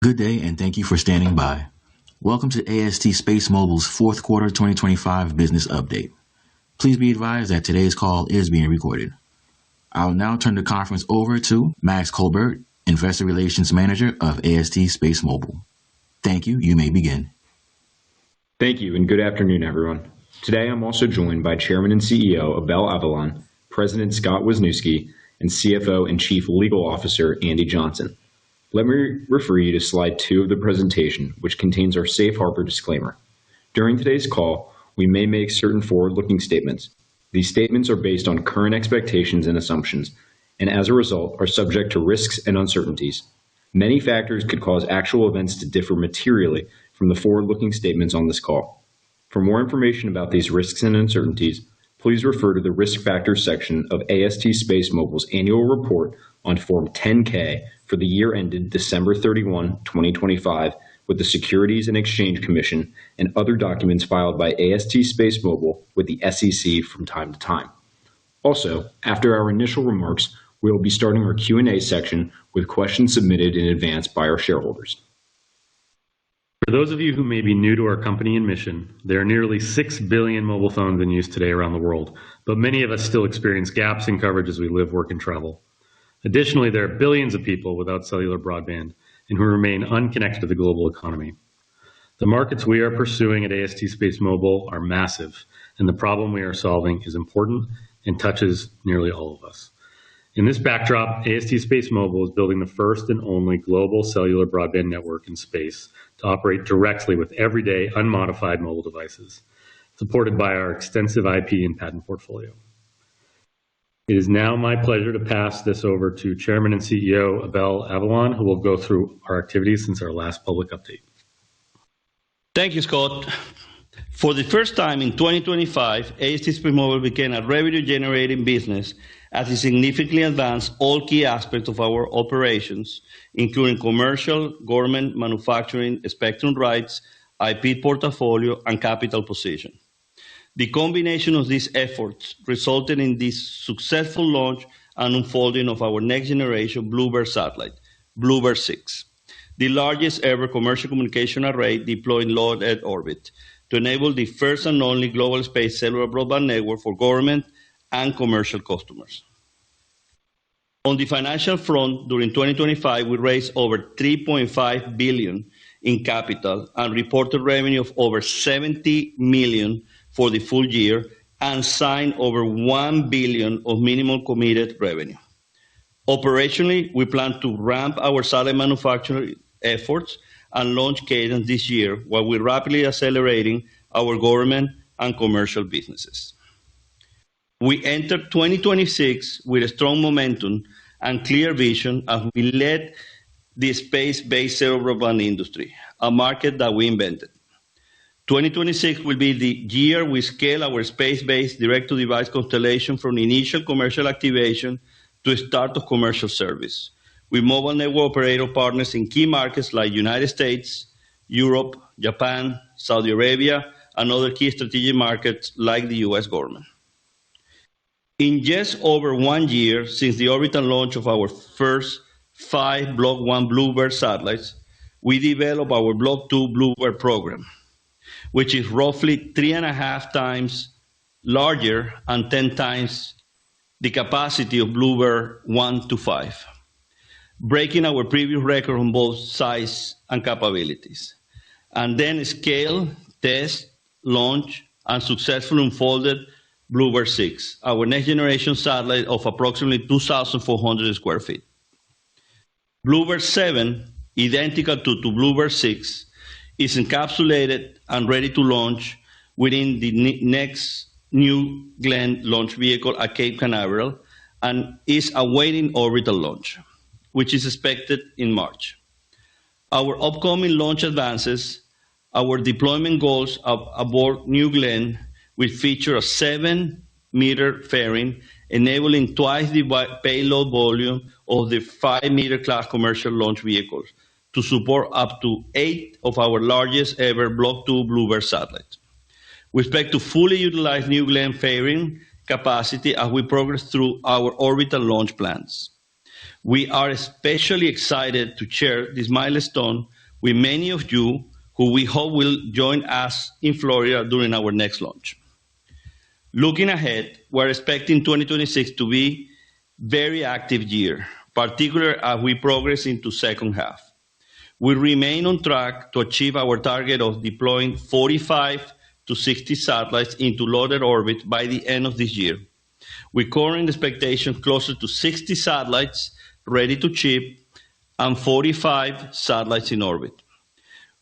Good day and thank you for standing by. Welcome to AST SpaceMobile's fourth quarter 2025 business update. Please be advised that today's call is being recorded. I'll now turn the conference over to Max Colbert, Investor Relations Manager of AST SpaceMobile. Thank you. You may begin. Thank you and good afternoon, everyone. Today I'm also joined by Chairman and CEO Abel Avellan, President Scott Wisniewski, and CFO and Chief Legal Officer Andy Johnson. Let me refer you to slide 2 of the presentation, which contains our safe harbor disclaimer. During today's call, we may make certain forward-looking statements. These statements are based on current expectations and assumptions, and as a result are subject to risks and uncertainties. Many factors could cause actual events to differ materially from the forward-looking statements on this call. For more information about these risks and uncertainties, please refer to the Risk Factors section of AST SpaceMobile's annual report on Form 10-K for the year ended December 31, 2025, with the Securities and Exchange Commission and other documents filed by AST SpaceMobile with the SEC from time to time. Also, after our initial remarks, we will be starting our Q&A section with questions submitted in advance by our shareholders. For those of you who may be new to our company and mission, there are nearly 6 billion mobile phones in use today around the world, but many of us still experience gaps in coverage as we live, work, and travel. Additionally, there are billions of people without cellular broadband and who remain unconnected to the global economy. The markets we are pursuing at AST SpaceMobile are massive, and the problem we are solving is important and touches nearly all of us. In this backdrop, AST SpaceMobile is building the first and only global cellular broadband network in space to operate directly with everyday unmodified mobile devices, supported by our extensive IP and patent portfolio. It is now my pleasure to pass this over to Chairman and CEO Abel Avellan, who will go through our activities since our last public update. Thank you, Scott. For the first time in 2025, AST SpaceMobile became a revenue-generating business as it significantly advanced all key aspects of our operations, including commercial, government, manufacturing, spectrum rights, IP portfolio, and capital position. The combination of these efforts resulted in the successful launch and unfolding of our next-generation BlueBird satellite, BlueBird 6, the largest ever commercial communication array deployed in low Earth orbit, to enable the first and only global space cellular broadband network for government and commercial customers. On the financial front, during 2025, we raised over $3.5 billion in capital and reported revenue of over $70 million for the full year and signed over $1 billion of minimum committed revenue. Operationally, we plan to ramp our satellite manufacturing efforts and launch cadence this year while we're rapidly accelerating our government and commercial businesses. We entered 2026 with a strong momentum and clear vision as we led the space-based cellular broadband industry, a market that we invented. 2026 will be the year we scale our space-based direct-to-device constellation from initial commercial activation to start of commercial service, with mobile network operator partners in key markets like United States, Europe, Japan, Saudi Arabia, and other key strategic markets like the U.S. government. In just over 1 year since the orbital launch of our first 5 Block 1 BlueBird satellites, we developed our Block 2 BlueBird program, which is roughly 3.5 times larger and 10 times the capacity of BlueBird 1 to 5, breaking our previous record on both size and capabilities, and then scale, test, launch, and successfully unfolded BlueBird 6, our next generation satellite of approximately 2,400 square feet. BlueBird 7, identical to BlueBird 6, is encapsulated and ready to launch within the next New Glenn launch vehicle at Cape Canaveral and is awaiting orbital launch, which is expected in March. Our upcoming launch advances, our deployment goals aboard New Glenn will feature a 7-meter fairing, enabling twice the payload volume of the 5-meter class commercial launch vehicles to support up to 8 of our largest ever Block 2 BlueBird satellites. We expect to fully utilize New Glenn fairing capacity as we progress through our orbital launch plans. We are especially excited to share this milestone with many of you who we hope will join us in Florida during our next launch. Looking ahead, we're expecting 2026 to be a very active year, particularly as we progress into second half. We remain on track to achieve our target of deploying 45 to 60 satellites into low-Earth orbit by the end of this year, with current expectations closer to 60 satellites ready to ship and 45 satellites in orbit.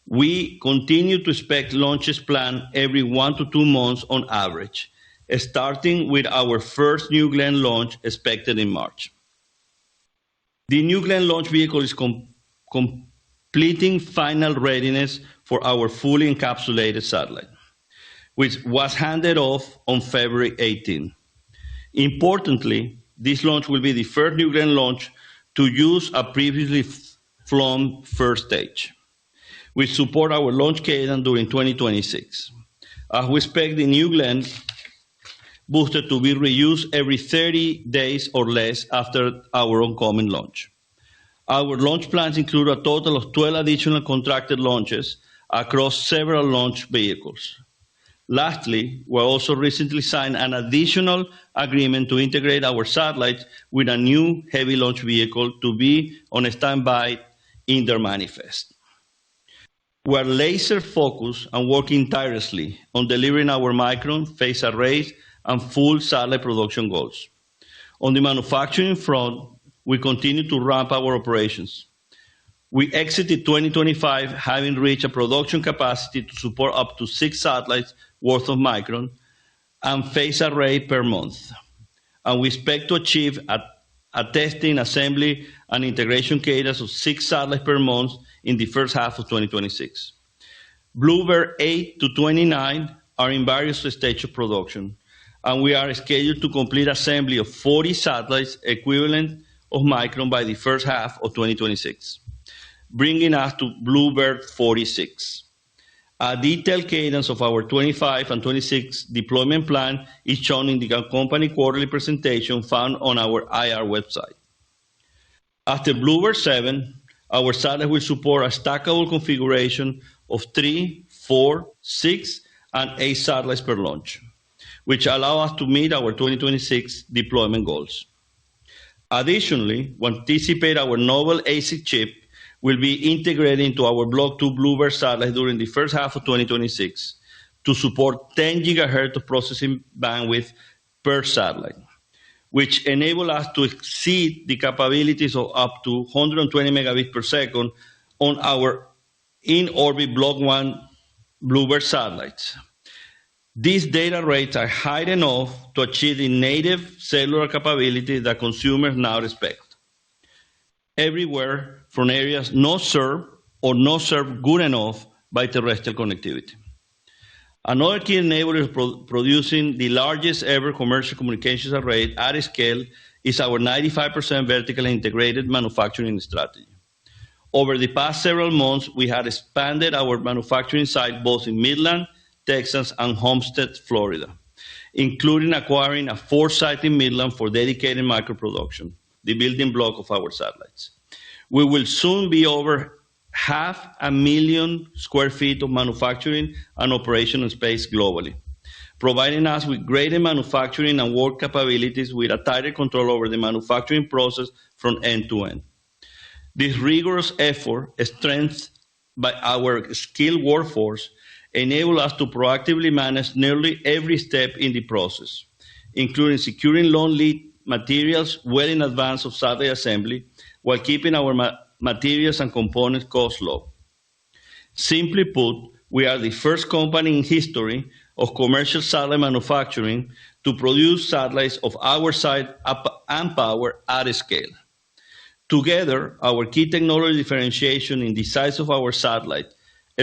We continue to expect launches planned every 1 to 2 months on average, starting with our first New Glenn launch expected in March. The New Glenn launch vehicle is completing final readiness for our fully encapsulated satellite, which was handed off on February 18. Importantly, this launch will be the first New Glenn launch to use a previously flown first stage, which support our launch cadence during 2026. We expect the New Glenn booster to be reused every 30 days or less after our oncoming launch. Our launch plans include a total of 12 additional contracted launches across several launch vehicles. Lastly, we also recently signed an additional agreement to integrate our satellites with a new heavy launch vehicle to be on standby in their manifest. We are laser focused and working tirelessly on delivering our Micron, phase arrays, and full satellite production goals. On the manufacturing front, we continue to ramp our operations. We exited 2025 having reached a production capacity to support up to 6 satellites worth of Micron and phase array per month. And we expect to achieve a testing, assembly, and integration cadence of 6 satellites per month in the first half of 2026. Bluebird 8 to 29 are in various stages of production, and we are scheduled to complete assembly of 40 satellites equivalent of Micron by the first half of 2026, bringing us to Bluebird 46. A detailed cadence of our 25 and 26 deployment plan is shown in the company quarterly presentation found on our IR website. After Bluebird 7, our satellite will support a stackable configuration of 3, 4, 6, and 8 satellites per launch, which allow us to meet our 2026 deployment goals. Additionally, we anticipate our novel ASIC chip will be integrated into our Block 2 Bluebird satellite during the first half of 2026 to support 10 gigahertz of processing bandwidth per satellite, which enable us to exceed the capabilities of up to 120 megabits per second on our in-orbit Block 1 Bluebird satellites. These data rates are high enough to achieve the native cellular capability that consumers now expect everywhere from areas not served or not served good enough by terrestrial connectivity. Another key enabler of producing the largest ever commercial communications array at scale is our 95% vertically integrated manufacturing strategy. Over the past several months, we have expanded our manufacturing site both in Midland, Texas, and Homestead, Florida, including acquiring a 4th site in Midland for dedicated microproduction, the building block of our satellites. We will soon be over 500,000 square feet of manufacturing and operational space globally, providing us with greater manufacturing and work capabilities with a tighter control over the manufacturing process from end to end. This rigorous effort, strengthened by our skilled workforce, enable us to proactively manage nearly every step in the process, including securing long lead materials well in advance of satellite assembly, while keeping our materials and components costs low. Simply put, we are the first company in history of commercial satellite manufacturing to produce satellites of our size and power at scale. Together, our key technology differentiation in the size of our satellite,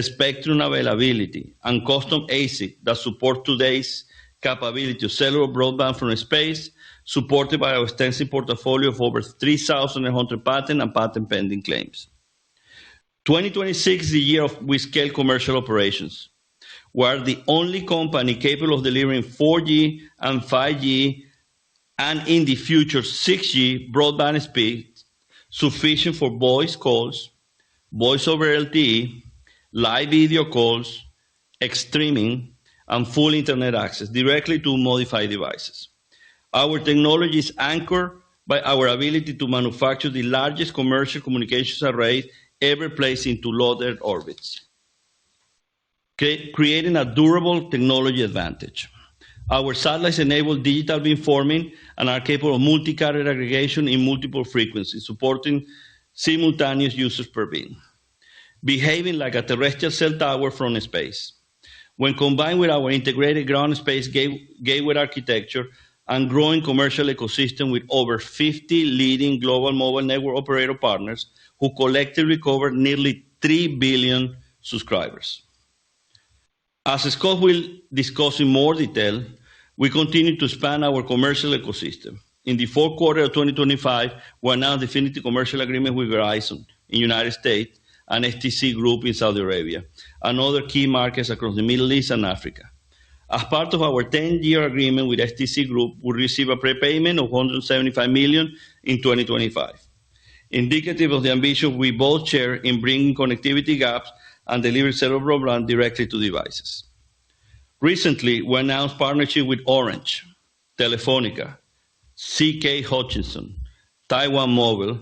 spectrum availability, and custom ASIC that support today's capability of cellular broadband from space, supported by our extensive portfolio of over 3,100 patent and patent pending claims. 2026 is the year we scale commercial operations. We are the only company capable of delivering 4G and 5G, and in the future, 6G broadband speeds sufficient for voice calls, voice over LTE, live video calls, streaming, and full internet access directly to modified devices. Our technology is anchored by our ability to manufacture the largest commercial communications array ever placed into low Earth orbits, creating a durable technology advantage. Our satellites enable digital beamforming and are capable of multi-carrier aggregation in multiple frequencies, supporting simultaneous users per beam, behaving like a terrestrial cell tower from space. When combined with our integrated ground space gateway architecture and growing commercial ecosystem with over 50 leading global mobile network operator partners who collectively cover nearly 3 billion subscribers. As Scott will discuss in more detail, we continue to expand our commercial ecosystem. In the fourth quarter of 2025, we announced a definitive commercial agreement with Verizon in the United States and STC Group in Saudi Arabia, and other key markets across the Middle East and Africa. As part of our 10-year agreement with STC Group, we receive a prepayment of $175 million in 2025, indicative of the ambition we both share in bringing connectivity gaps and delivering cellular broadband directly to devices. Recently, we announced partnership with Orange, Telefonica, CK Hutchinson, Taiwan Mobile,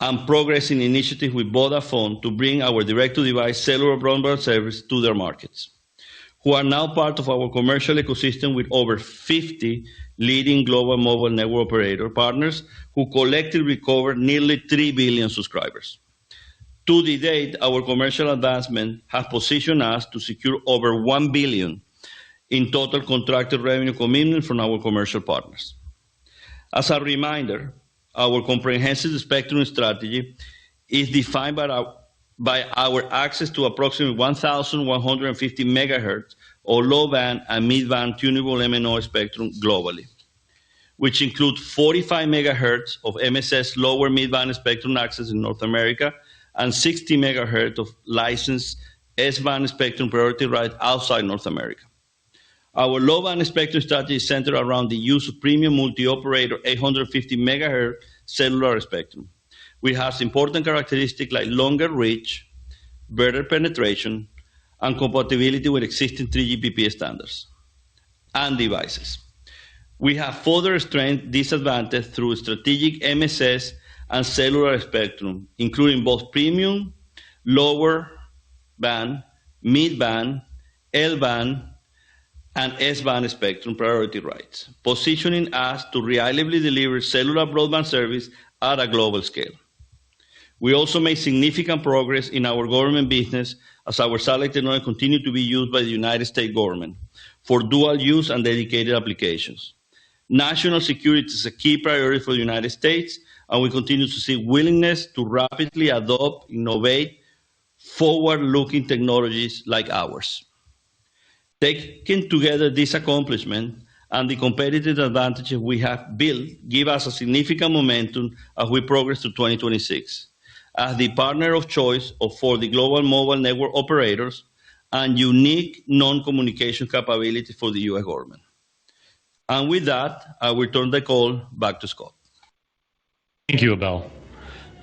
and progressing initiatives with Vodafone to bring our direct-to-device cellular broadband service to their markets, who are now part of our commercial ecosystem with over 50 leading global mobile network operator partners who collectively cover nearly 3 billion subscribers. To the date, our commercial advancement has positioned us to secure over $1 billion in total contracted revenue commitment from our commercial partners. As a reminder, our comprehensive spectrum strategy is defined by our access to approximately 1,150 megahertz of low-band and mid-band tunable MNO spectrum globally, which include 45 megahertz of MSS lower mid-band spectrum access in North America and 60 megahertz of licensed S-band spectrum priority rights outside North America. Our low-band spectrum strategy is centered around the use of premium multi-operator 850 megahertz cellular spectrum, which has important characteristics like longer reach, better penetration, and compatibility with existing 3GPP standards and devices. We have further strengthened this advantage through strategic MSS and cellular spectrum, including both premium, lower band, mid-band, L-band, and S-band spectrum priority rights, positioning us to reliably deliver cellular broadband service at a global scale. We also made significant progress in our government business as our satellite technology continued to be used by the United States government for dual use and dedicated applications. National security is a key priority for the United States, and we continue to see willingness to rapidly adopt, innovate, forward-looking technologies like ours. Taken together, this accomplishment and the competitive advantages we have built give us a significant momentum as we progress to 2026 as the partner of choice for the global mobile network operators and unique non-communication capability for the U.S. government. And with that, I will turn the call back to Scott. Thank you, Abel.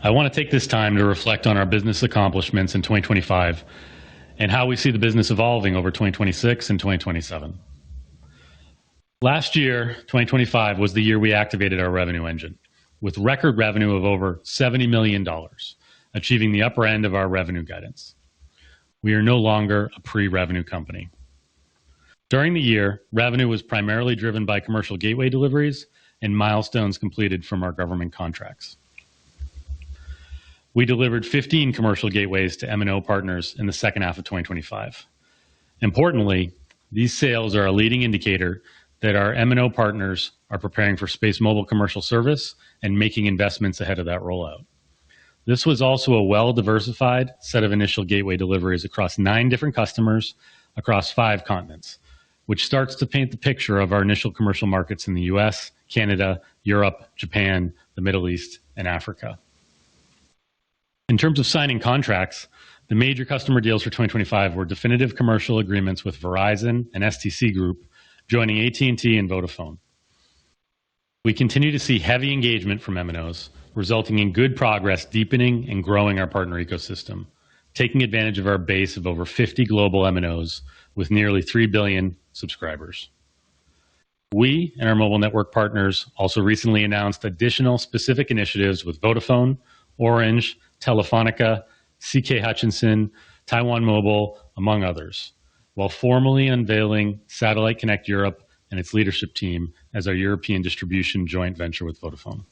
I want to take this time to reflect on our business accomplishments in 2025 and how we see the business evolving over 2026 and 2027. Last year, 2025, was the year we activated our revenue engine with record revenue of over $70 million, achieving the upper end of our revenue guidance. We are no longer a pre-revenue company. During the year, revenue was primarily driven by commercial gateway deliveries and milestones completed from our government contracts. We delivered 15 commercial gateways to MNO partners in the second half of 2025. Importantly, these sales are a leading indicator that our MNO partners are preparing for SpaceMobile commercial service and making investments ahead of that rollout. This was also a well-diversified set of initial gateway deliveries across 9 different customers across 5 continents, which starts to paint the picture of our initial commercial markets in the US, Canada, Europe, Japan, the Middle East, and Africa. In terms of signing contracts, the major customer deals for 2025 were definitive commercial agreements with Verizon and STC Group, joining AT&T and Vodafone. We continue to see heavy engagement from MNOs, resulting in good progress deepening and growing our partner ecosystem, taking advantage of our base of over 50 global MNOs with nearly 3 billion subscribers. We and our mobile network partners also recently announced additional specific initiatives with Vodafone, Orange, Telefonica, CK Hutchinson, Taiwan Mobile, among others, while formally unveiling Satellite Connect Europe and its leadership team as our European distribution joint venture with Vodafone.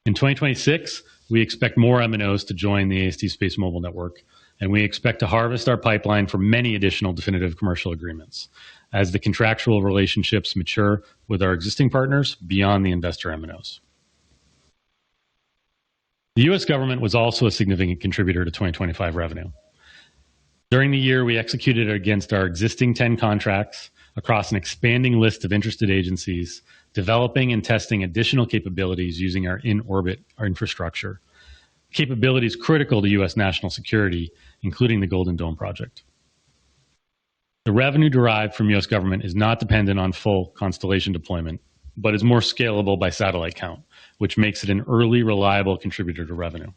In 2026, we expect more MNOs to join the AST SpaceMobile network, and we expect to harvest our pipeline for many additional definitive commercial agreements as the contractual relationships mature with our existing partners beyond the investor MNOs. The U.S. government was also a significant contributor to 2025 revenue. During the year, we executed against our existing 10 contracts across an expanding list of interested agencies, developing and testing additional capabilities using our in-orbit infrastructure, capabilities critical to U.S. national security, including the Golden Dome project. The revenue derived from U.S. government is not dependent on full constellation deployment, but is more scalable by satellite count, which makes it an early, reliable contributor to revenue.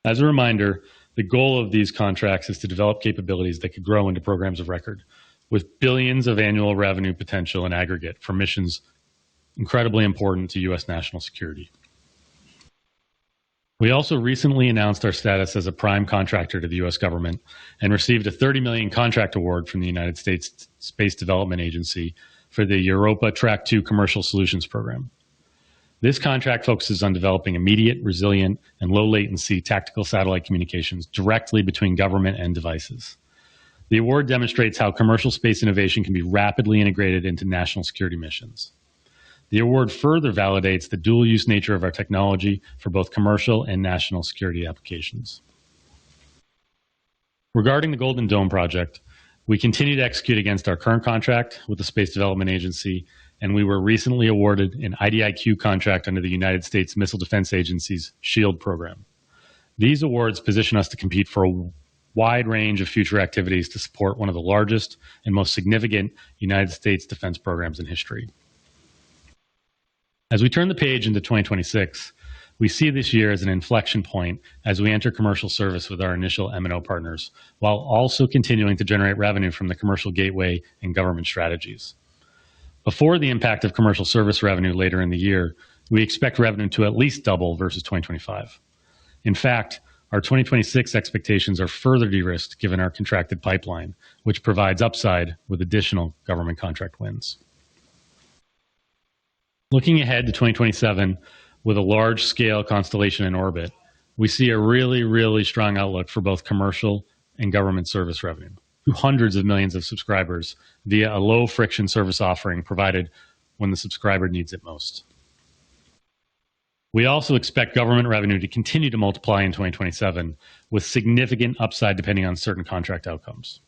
As a reminder, the goal of these contracts is to develop capabilities that could grow into programs of record, with billions of annual revenue potential in aggregate for missions incredibly important to U.S. national security. We also recently announced our status as a prime contractor to the U.S. government and received a $30 million contract award from the United States Space Development Agency for the Europa Track 2 Commercial Solutions Program. This contract focuses on developing immediate, resilient, and low-latency tactical satellite communications directly between government and devices. The award demonstrates how commercial space innovation can be rapidly integrated into national security missions. The award further validates the dual-use nature of our technology for both commercial and national security applications. Regarding the Golden Dome project, we continue to execute against our current contract with the Space Development Agency, and we were recently awarded an IDIQ contract under the United States Missile Defense Agency's SHIELD program. These awards position us to compete for a wide range of future activities to support one of the largest and most significant United States defense programs in history. As we turn the page into 2026, we see this year as an inflection point as we enter commercial service with our initial MNO partners, while also continuing to generate revenue from the commercial gateway and government strategies. Before the impact of commercial service revenue later in the year, we expect revenue to at least double versus 2025. In fact, our 2026 expectations are further de-risked given our contracted pipeline, which provides upside with additional government contract wins. Looking ahead to 2027, with a large-scale constellation in orbit, we see a really strong outlook for both commercial and government service revenue, to hundreds of millions of subscribers via a low-friction service offering provided when the subscriber needs it most. We also expect government revenue to continue to multiply in 2027, with significant upside depending on certain contract outcomes.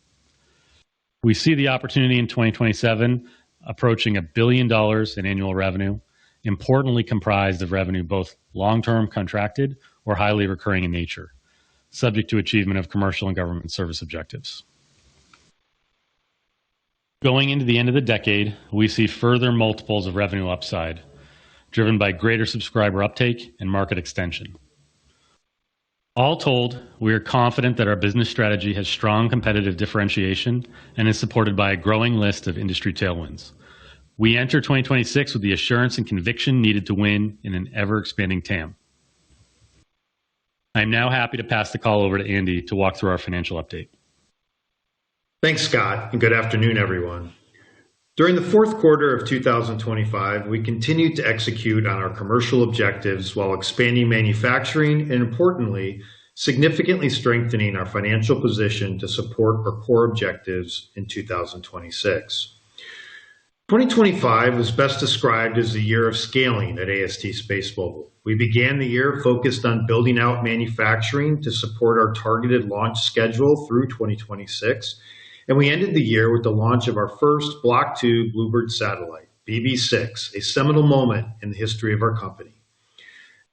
We see the opportunity in 2027 approaching $1 billion in annual revenue, importantly comprised of revenue both long-term contracted or highly recurring in nature, subject to achievement of commercial and government service objectives. Going into the end of the decade, we see further multiples of revenue upside, driven by greater subscriber uptake and market extension. All told, we are confident that our business strategy has strong competitive differentiation and is supported by a growing list of industry tailwinds. We enter 2026 with the assurance and conviction needed to win in an ever-expanding TAM. I am now happy to pass the call over to Andy to walk through our financial update. Thanks, Scott, and good afternoon, everyone. During the fourth quarter of 2025, we continued to execute on our commercial objectives while expanding manufacturing and, importantly, significantly strengthening our financial position to support our core objectives in 2026. 2025 was best described as the year of scaling at AST SpaceMobile. We began the year focused on building out manufacturing to support our targeted launch schedule through 2026, and we ended the year with the launch of our first Block 2 Bluebird satellite, BB6, a seminal moment in the history of our company.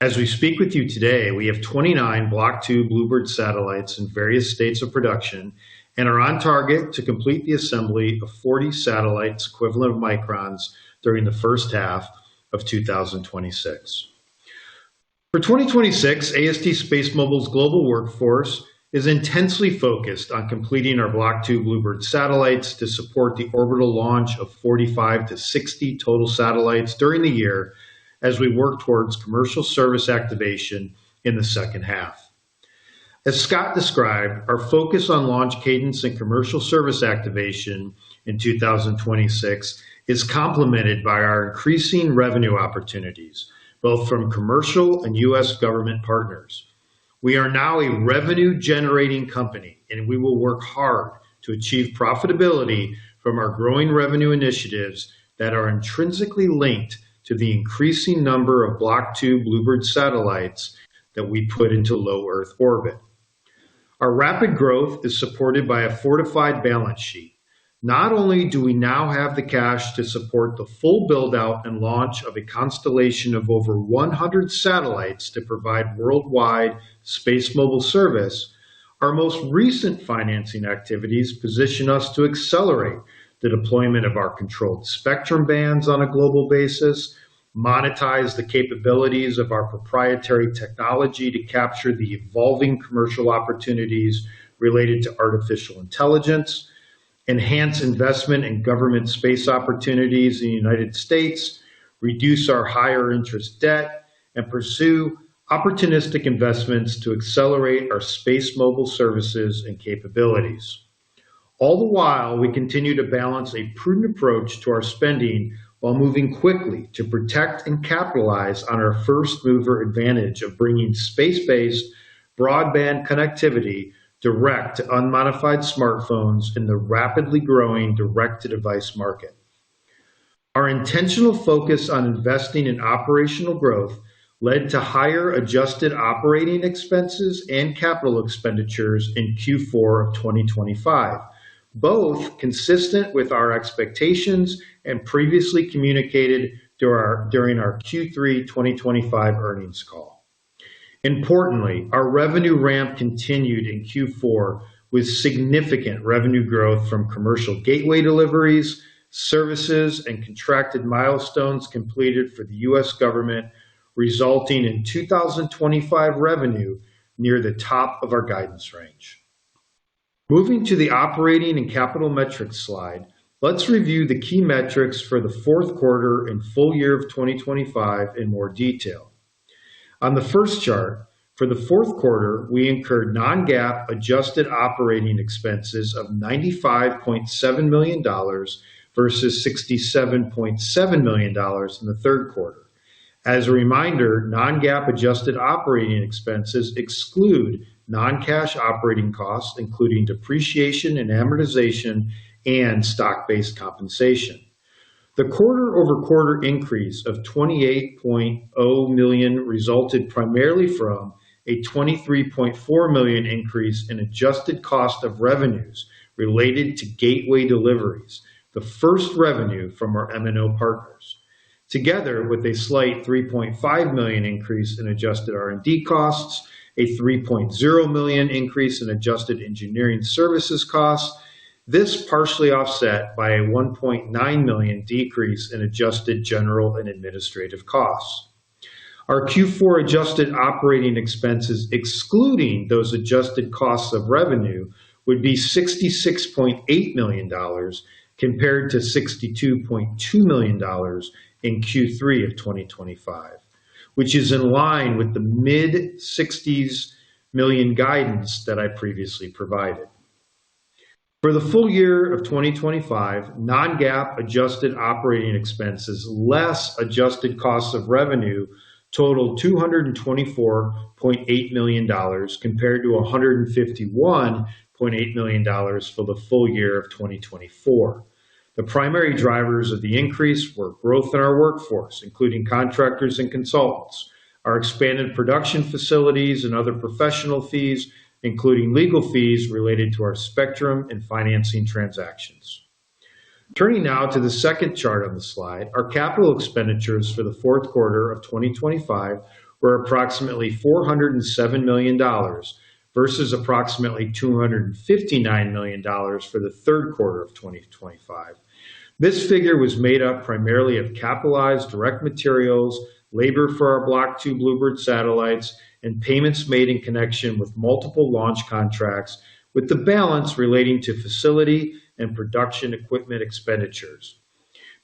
As we speak with you today, we have 29 Block 2 Bluebird satellites in various states of production and are on target to complete the assembly of 40 satellites equivalent of microns during the first half of 2026. For 2026, AST SpaceMobile's global workforce is intensely focused on completing our Block 2 Bluebird satellites to support the orbital launch of 45 to 60 total satellites during the year as we work towards commercial service activation in the second half. As Scott described, our focus on launch cadence and commercial service activation in 2026 is complemented by our increasing revenue opportunities, both from commercial and U.S. government partners. We are now a revenue-generating company, and we will work hard to achieve profitability from our growing revenue initiatives that are intrinsically linked to the increasing number of Block 2 Bluebird satellites that we put into low Earth orbit. Our rapid growth is supported by a fortified balance sheet. Not only do we now have the cash to support the full build-out and launch of a constellation of over 100 satellites to provide worldwide SpaceMobile service, our most recent financing activities position us to accelerate the deployment of our controlled spectrum bands on a global basis, monetize the capabilities of our proprietary technology to capture the evolving commercial opportunities related to artificial intelligence, enhance investment in government space opportunities in the United States, reduce our higher interest debt, and pursue opportunistic investments to accelerate our SpaceMobile services and capabilities. All the while, we continue to balance a prudent approach to our spending while moving quickly to protect and capitalize on our first-mover advantage of bringing space-based broadband connectivity direct to unmodified smartphones in the rapidly growing direct-to-device market. Our intentional focus on investing in operational growth led to higher adjusted operating expenses and capital expenditures in Q4 of 2025, both consistent with our expectations and previously communicated during our Q3 2025 earnings call. Importantly, our revenue ramp continued in Q4 with significant revenue growth from commercial gateway deliveries, services, and contracted milestones completed for the U.S. government, resulting in 2025 revenue near the top of our guidance range. Moving to the operating and capital metrics slide, let's review the key metrics for the fourth quarter and full year of 2025 in more detail. On the first chart, for the fourth quarter, we incurred non-GAAP adjusted operating expenses of $95.7 million versus $67.7 million in the third quarter. As a reminder, non-GAAP adjusted operating expenses exclude non-cash operating costs, including depreciation and amortization and stock-based compensation. The quarter-over-quarter increase of $28.0 million resulted primarily from a $23.4 million increase in adjusted cost of revenues related to gateway deliveries, the first revenue from our MNO partners, together with a slight $3.5 million increase in adjusted R&D costs, a $3.0 million increase in adjusted engineering services costs, this partially offset by a $1.9 million decrease in adjusted general and administrative costs. Our Q4 adjusted operating expenses, excluding those adjusted costs of revenue, would be $66.8 million compared to $62.2 million in Q3 of 2025, which is in line with the mid-60s million guidance that I previously provided. For the full year of 2025, non-GAAP adjusted operating expenses less adjusted costs of revenue totaled $224.8 million compared to $151.8 million for the full year of 2024. The primary drivers of the increase were growth in our workforce, including contractors and consultants, our expanded production facilities and other professional fees, including legal fees related to our spectrum and financing transactions. Turning now to the second chart on the slide, our capital expenditures for the fourth quarter of 2025 were approximately $407 million versus approximately $259 million for the third quarter of 2025. This figure was made up primarily of capitalized direct materials, labor for our Block 2 Bluebird satellites, and payments made in connection with multiple launch contracts, with the balance relating to facility and production equipment expenditures.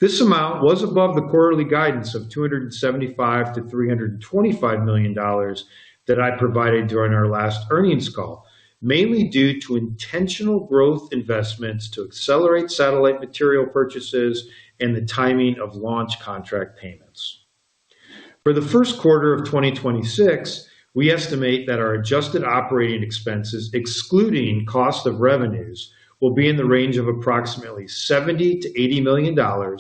This amount was above the quarterly guidance of $275 to $325 million that I provided during our last earnings call, mainly due to intentional growth investments to accelerate satellite material purchases and the timing of launch contract payments. For the first quarter of 2026, we estimate that our adjusted operating expenses, excluding cost of revenues, will be in the range of approximately $70 to $80 million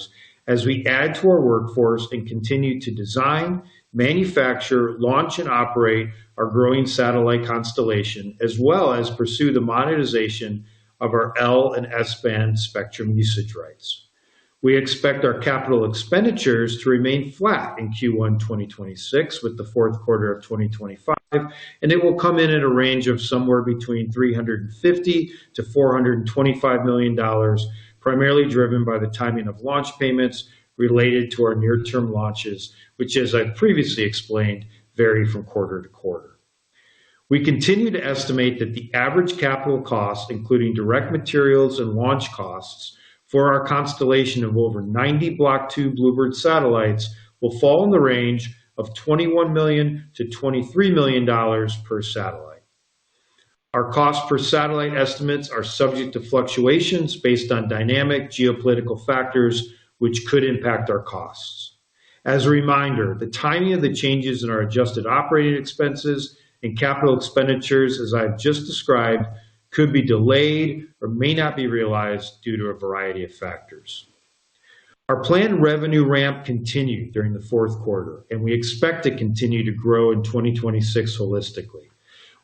as we add to our workforce and continue to design, manufacture, launch, and operate our growing satellite constellation, as well as pursue the monetization of our L and S-band spectrum usage rights. We expect our capital expenditures to remain flat in Q1 2026 with the fourth quarter of 2025, and it will come in at a range of somewhere between $350 to $425 million, primarily driven by the timing of launch payments related to our near-term launches, which, as I've previously explained, vary from quarter to quarter. We continue to estimate that the average capital cost, including direct materials and launch costs, for our constellation of over 90 Block 2 Bluebird satellites will fall in the range of $21 million to $23 million per satellite. Our cost per satellite estimates are subject to fluctuations based on dynamic geopolitical factors, which could impact our costs. As a reminder, the timing of the changes in our adjusted operating expenses and capital expenditures, as I've just described, could be delayed or may not be realized due to a variety of factors. Our planned revenue ramp continued during the fourth quarter, and we expect to continue to grow in 2026 holistically.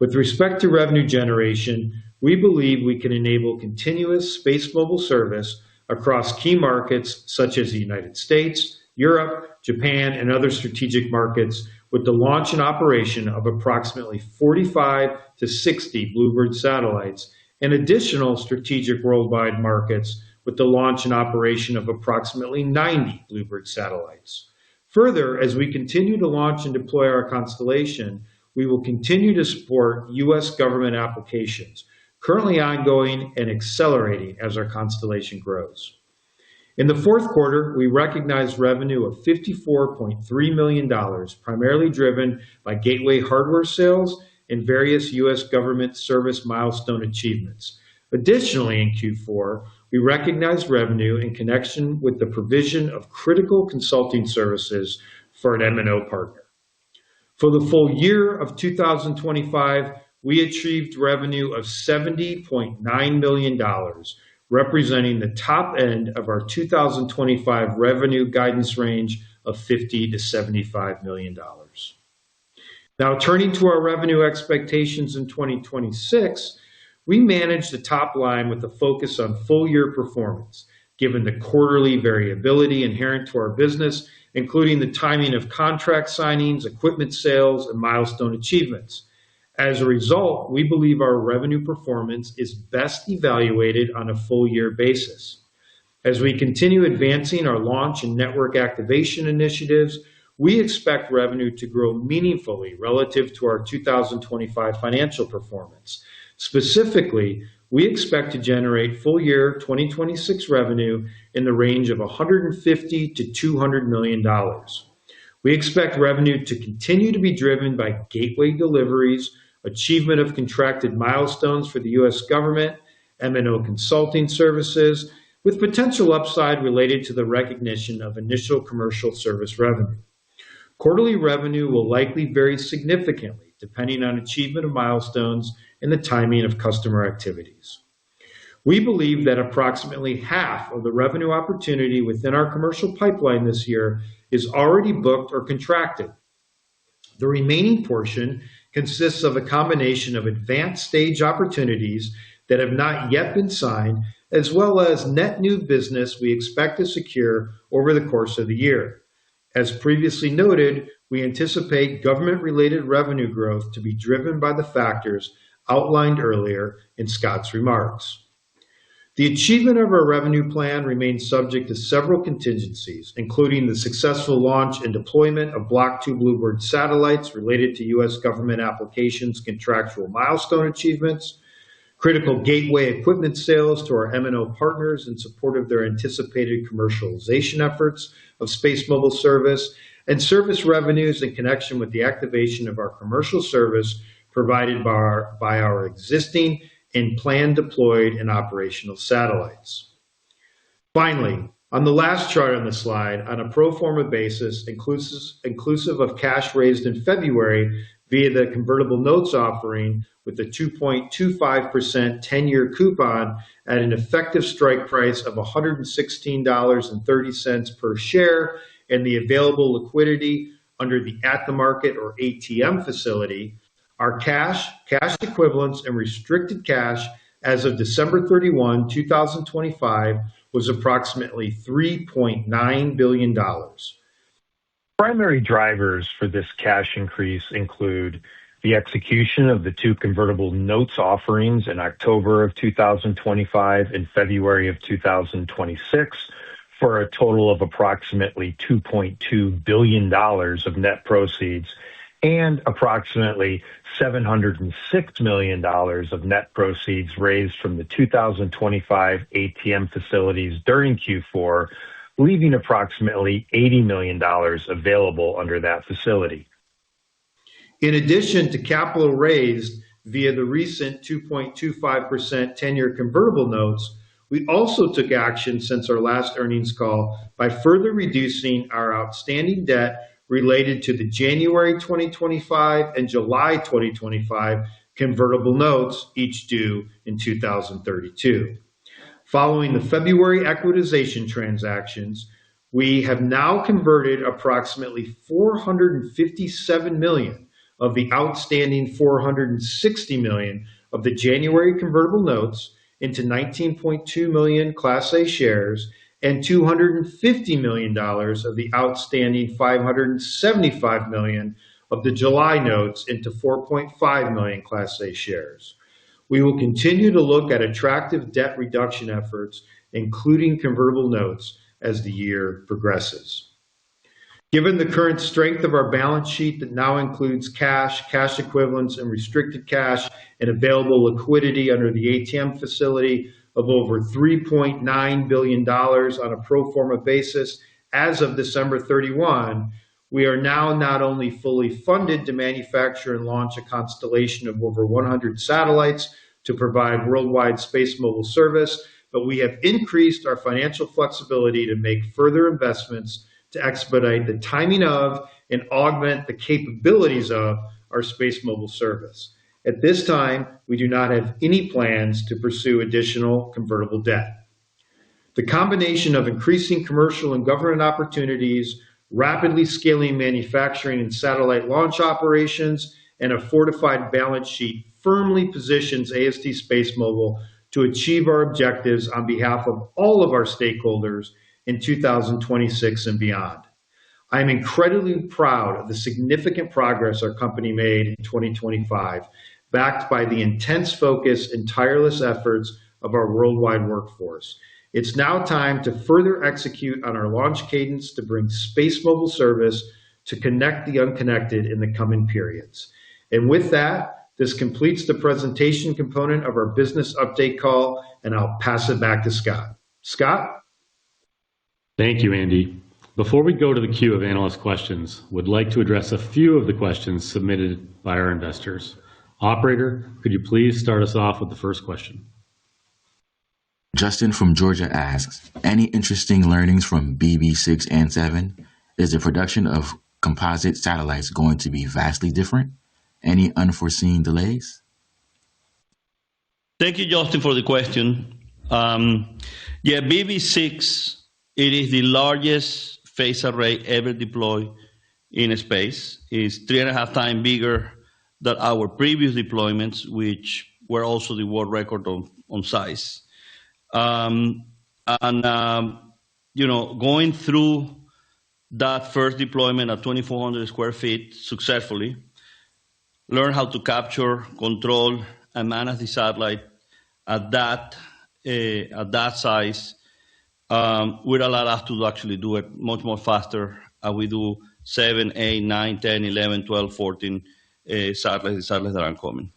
With respect to revenue generation, we believe we can enable continuous SpaceMobile service across key markets such as the United States, Europe, Japan, and other strategic markets, with the launch and operation of approximately 45 to 60 Bluebird satellites and additional strategic worldwide markets with the launch and operation of approximately 90 Bluebird satellites. Further, as we continue to launch and deploy our constellation, we will continue to support U.S. government applications, currently ongoing and accelerating as our constellation grows. In the fourth quarter, we recognized revenue of $54.3 million, primarily driven by gateway hardware sales and various U.S. government service milestone achievements. Additionally, in Q4, we recognized revenue in connection with the provision of critical consulting services for an MNO partner. For the full year of 2025, we achieved revenue of $70.9 million, representing the top end of our 2025 revenue guidance range of $50 to $75 million. Now, turning to our revenue expectations in 2026, we manage the top line with a focus on full-year performance, given the quarterly variability inherent to our business, including the timing of contract signings, equipment sales, and milestone achievements. As a result, we believe our revenue performance is best evaluated on a full-year basis. As we continue advancing our launch and network activation initiatives, we expect revenue to grow meaningfully relative to our 2025 financial performance. Specifically, we expect to generate full-year 2026 revenue in the range of $150 to $200 million. We expect revenue to continue to be driven by gateway deliveries, achievement of contracted milestones for the U.S. government, MNO consulting services, with potential upside related to the recognition of initial commercial service revenue. Quarterly revenue will likely vary significantly depending on achievement of milestones and the timing of customer activities. We believe that approximately half of the revenue opportunity within our commercial pipeline this year is already booked or contracted. The remaining portion consists of a combination of advanced stage opportunities that have not yet been signed, as well as net new business we expect to secure over the course of the year. As previously noted, we anticipate government-related revenue growth to be driven by the factors outlined earlier in Scott's remarks. The achievement of our revenue plan remains subject to several contingencies, including the successful launch and deployment of Block 2 Bluebird satellites related to U.S. government applications contractual milestone achievements, critical gateway equipment sales to our MNO partners in support of their anticipated commercialization efforts of SpaceMobile service, and service revenues in connection with the activation of our commercial service provided by our existing and planned deployed and operational satellites. Finally, on the last chart on the slide, on a pro forma basis, inclusive of cash raised in February via the convertible notes offering with a 2.25% 10-year coupon at an effective strike price of $116.30 per share and the available liquidity under the at-the-market or ATM facility, our cash equivalents, and restricted cash as of December 31, 2025, was approximately $3.9 billion. Primary drivers for this cash increase include the execution of the two convertible notes offerings in October of 2025 and February of 2026 for a total of approximately $2.2 billion of net proceeds and approximately $706 million of net proceeds raised from the 2025 ATM facilities during Q4, leaving approximately $80 million available under that facility. In addition to capital raised via the recent 2.25% 10-year convertible notes, we also took action since our last earnings call by further reducing our outstanding debt related to the January 2025 and July 2025 convertible notes, each due in 2032. Following the February equitization transactions, we have now converted approximately $457 million of the outstanding $460 million of the January convertible notes into 19.2 million Class A shares and $250 million of the outstanding $575 million of the July notes into 4.5 million Class A shares. We will continue to look at attractive debt reduction efforts, including convertible notes, as the year progresses. Given the current strength of our balance sheet that now includes cash equivalents, and restricted cash and available liquidity under the ATM facility of over $3.9 billion on a pro forma basis as of December 31, we are now not only fully funded to manufacture and launch a constellation of over 100 satellites to provide worldwide SpaceMobile service, but we have increased our financial flexibility to make further investments to expedite the timing of and augment the capabilities of our SpaceMobile service. At this time, we do not have any plans to pursue additional convertible debt. The combination of increasing commercial and government opportunities, rapidly scaling manufacturing and satellite launch operations, and a fortified balance sheet firmly positions AST SpaceMobile to achieve our objectives on behalf of all of our stakeholders in 2026 and beyond. I am incredibly proud of the significant progress our company made in 2025, backed by the intense focus and tireless efforts of our worldwide workforce. It's now time to further execute on our launch cadence to bring SpaceMobile service to connect the unconnected in the coming periods. And with that, this completes the presentation component of our business update call, and I'll pass it back to Scott. Scott? Thank you, Andy. Before we go to the queue of analyst questions, would like to address a few of the questions submitted by our investors. Operator, could you please start us off with the first question? Justin from Georgia asks, any interesting learnings from BB6 and 7? Is the production of composite satellites going to be vastly different? Any unforeseen delays? Thank you, Justin, for the question. BB6, it is the largest phase array ever deployed in space. It's 3.5 times bigger than our previous deployments, which were also the world record on size. Going through that first deployment at 2,400 square feet successfully, learn how to capture, control, and manage the satellite at that at that size would allow us to actually do it much more faster. We do 7, 8, 9, 10, 11, 12, 14 satellites that are coming.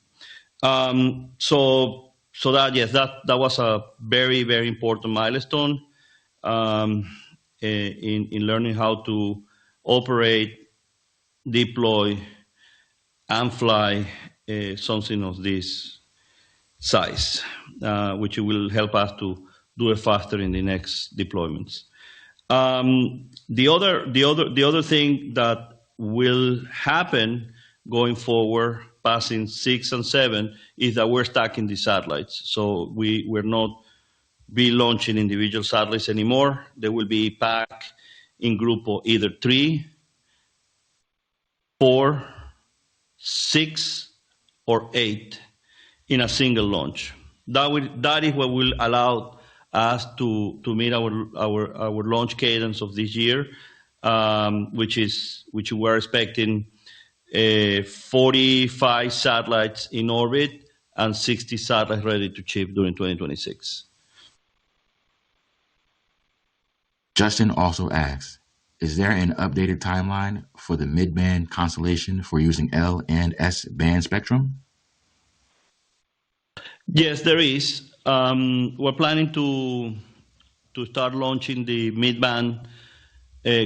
So that, yes, that was a very, very important milestone in learning how to operate, deploy, and fly something of this size, which will help us to do it faster in the next deployments. The other thing that will happen going forward, passing 6 and 7, is that we're stacking the satellites. So we're not be launching individual satellites anymore. They will be packed in group of either 3, 4, 6, or 8 in a single launch. That is what will allow us to meet our launch cadence of this year, which we're expecting 45 satellites in orbit and 60 satellites ready to ship during 2026. Justin also asks, is there an updated timeline for the mid-band constellation for using L and S band spectrum? Yes, there is. We're planning to start launching the mid-band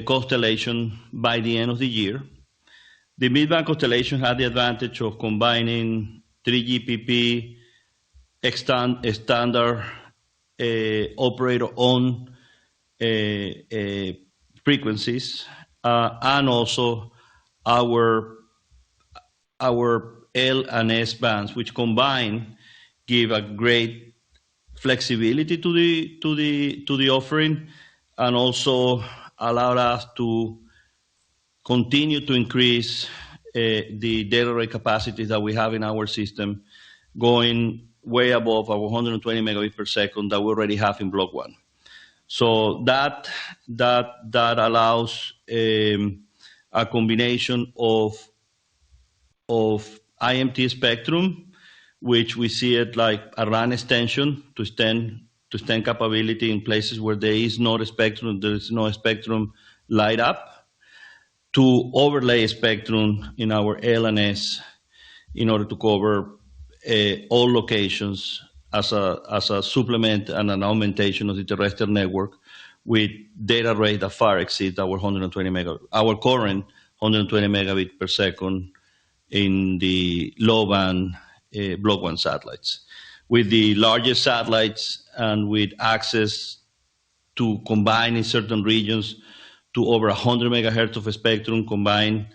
constellation by the end of the year. The mid-band constellation had the advantage of combining 3GPP, standard operator-owned frequencies, and also our L and S bands, which combined give a great flexibility to the offering, and also allowed us to continue to increase the data rate capacities that we have in our system, going way above our 120 megabits per second that we already have in Block 1. So that allows a combination of IMT spectrum, which we see it like a RAN extension to extend capability in places where there is no spectrum light up, to overlay spectrum in our LNS in order to cover all locations as a supplement and an augmentation of the terrestrial network with data rate that far exceeds our current 120 megabit per second in the low band Block 1 satellites. With the largest satellites and with access to combine in certain regions to over 100 megahertz of spectrum, combining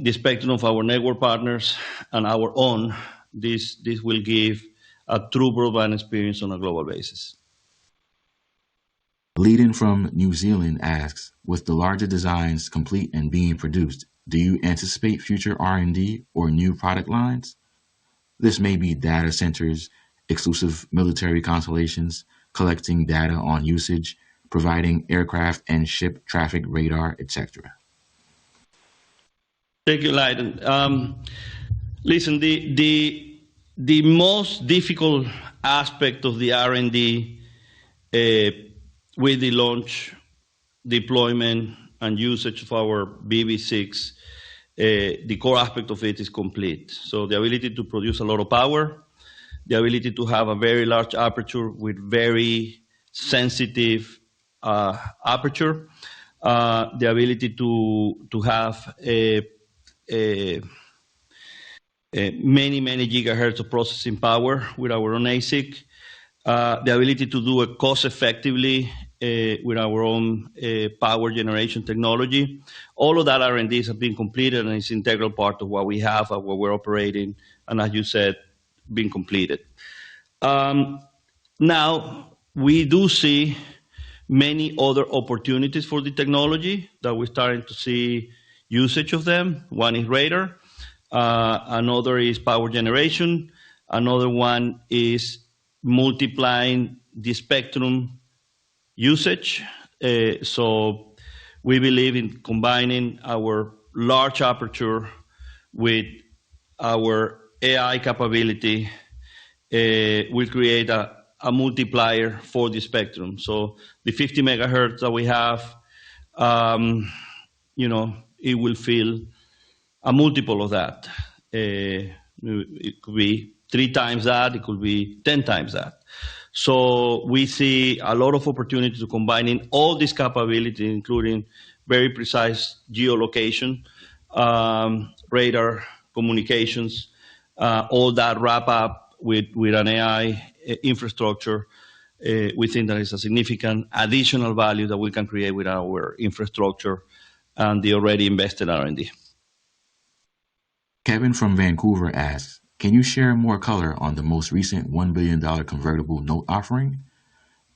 the spectrum of our network partners and our own, this will give a true broadband experience on a global basis. Leading from New Zealand asks, with the larger designs complete and being produced, do you anticipate future R&D or new product lines? This may be data centers, exclusive military constellations, collecting data on usage, providing aircraft and ship traffic radar, etc. Thank you, Leiden. Listen, the most difficult aspect of the R&D with the launch, deployment, and usage of our BB6, the core aspect of it is complete. So the ability to produce a lot of power, the ability to have a very large aperture with very sensitive aperture, the ability to have many gigahertz of processing power with our own ASIC, the ability to do it cost effectively with our own power generation technology. All of that R&Ds have been completed, and it's an integral part of what we have, of what we're operating, and as you said, being completed. Now, we do see many other opportunities for the technology that we're starting to see usage of them. One is radar, another is power generation, another one is multiplying the spectrum usage. So we believe in combining our large aperture with our AI capability will create a multiplier for the spectrum. So the 50 megahertz that we have, it will fill a multiple of that. It could be 3 times that, it could be 10 times that. So we see a lot of opportunity to combining all these capabilities, including very precise geolocation, radar communications, all that wrap up with an AI infrastructure. We think that is a significant additional value that we can create with our infrastructure and the already invested R&D. Kevin from Vancouver asks, can you share more color on the most recent $1 billion convertible note offering?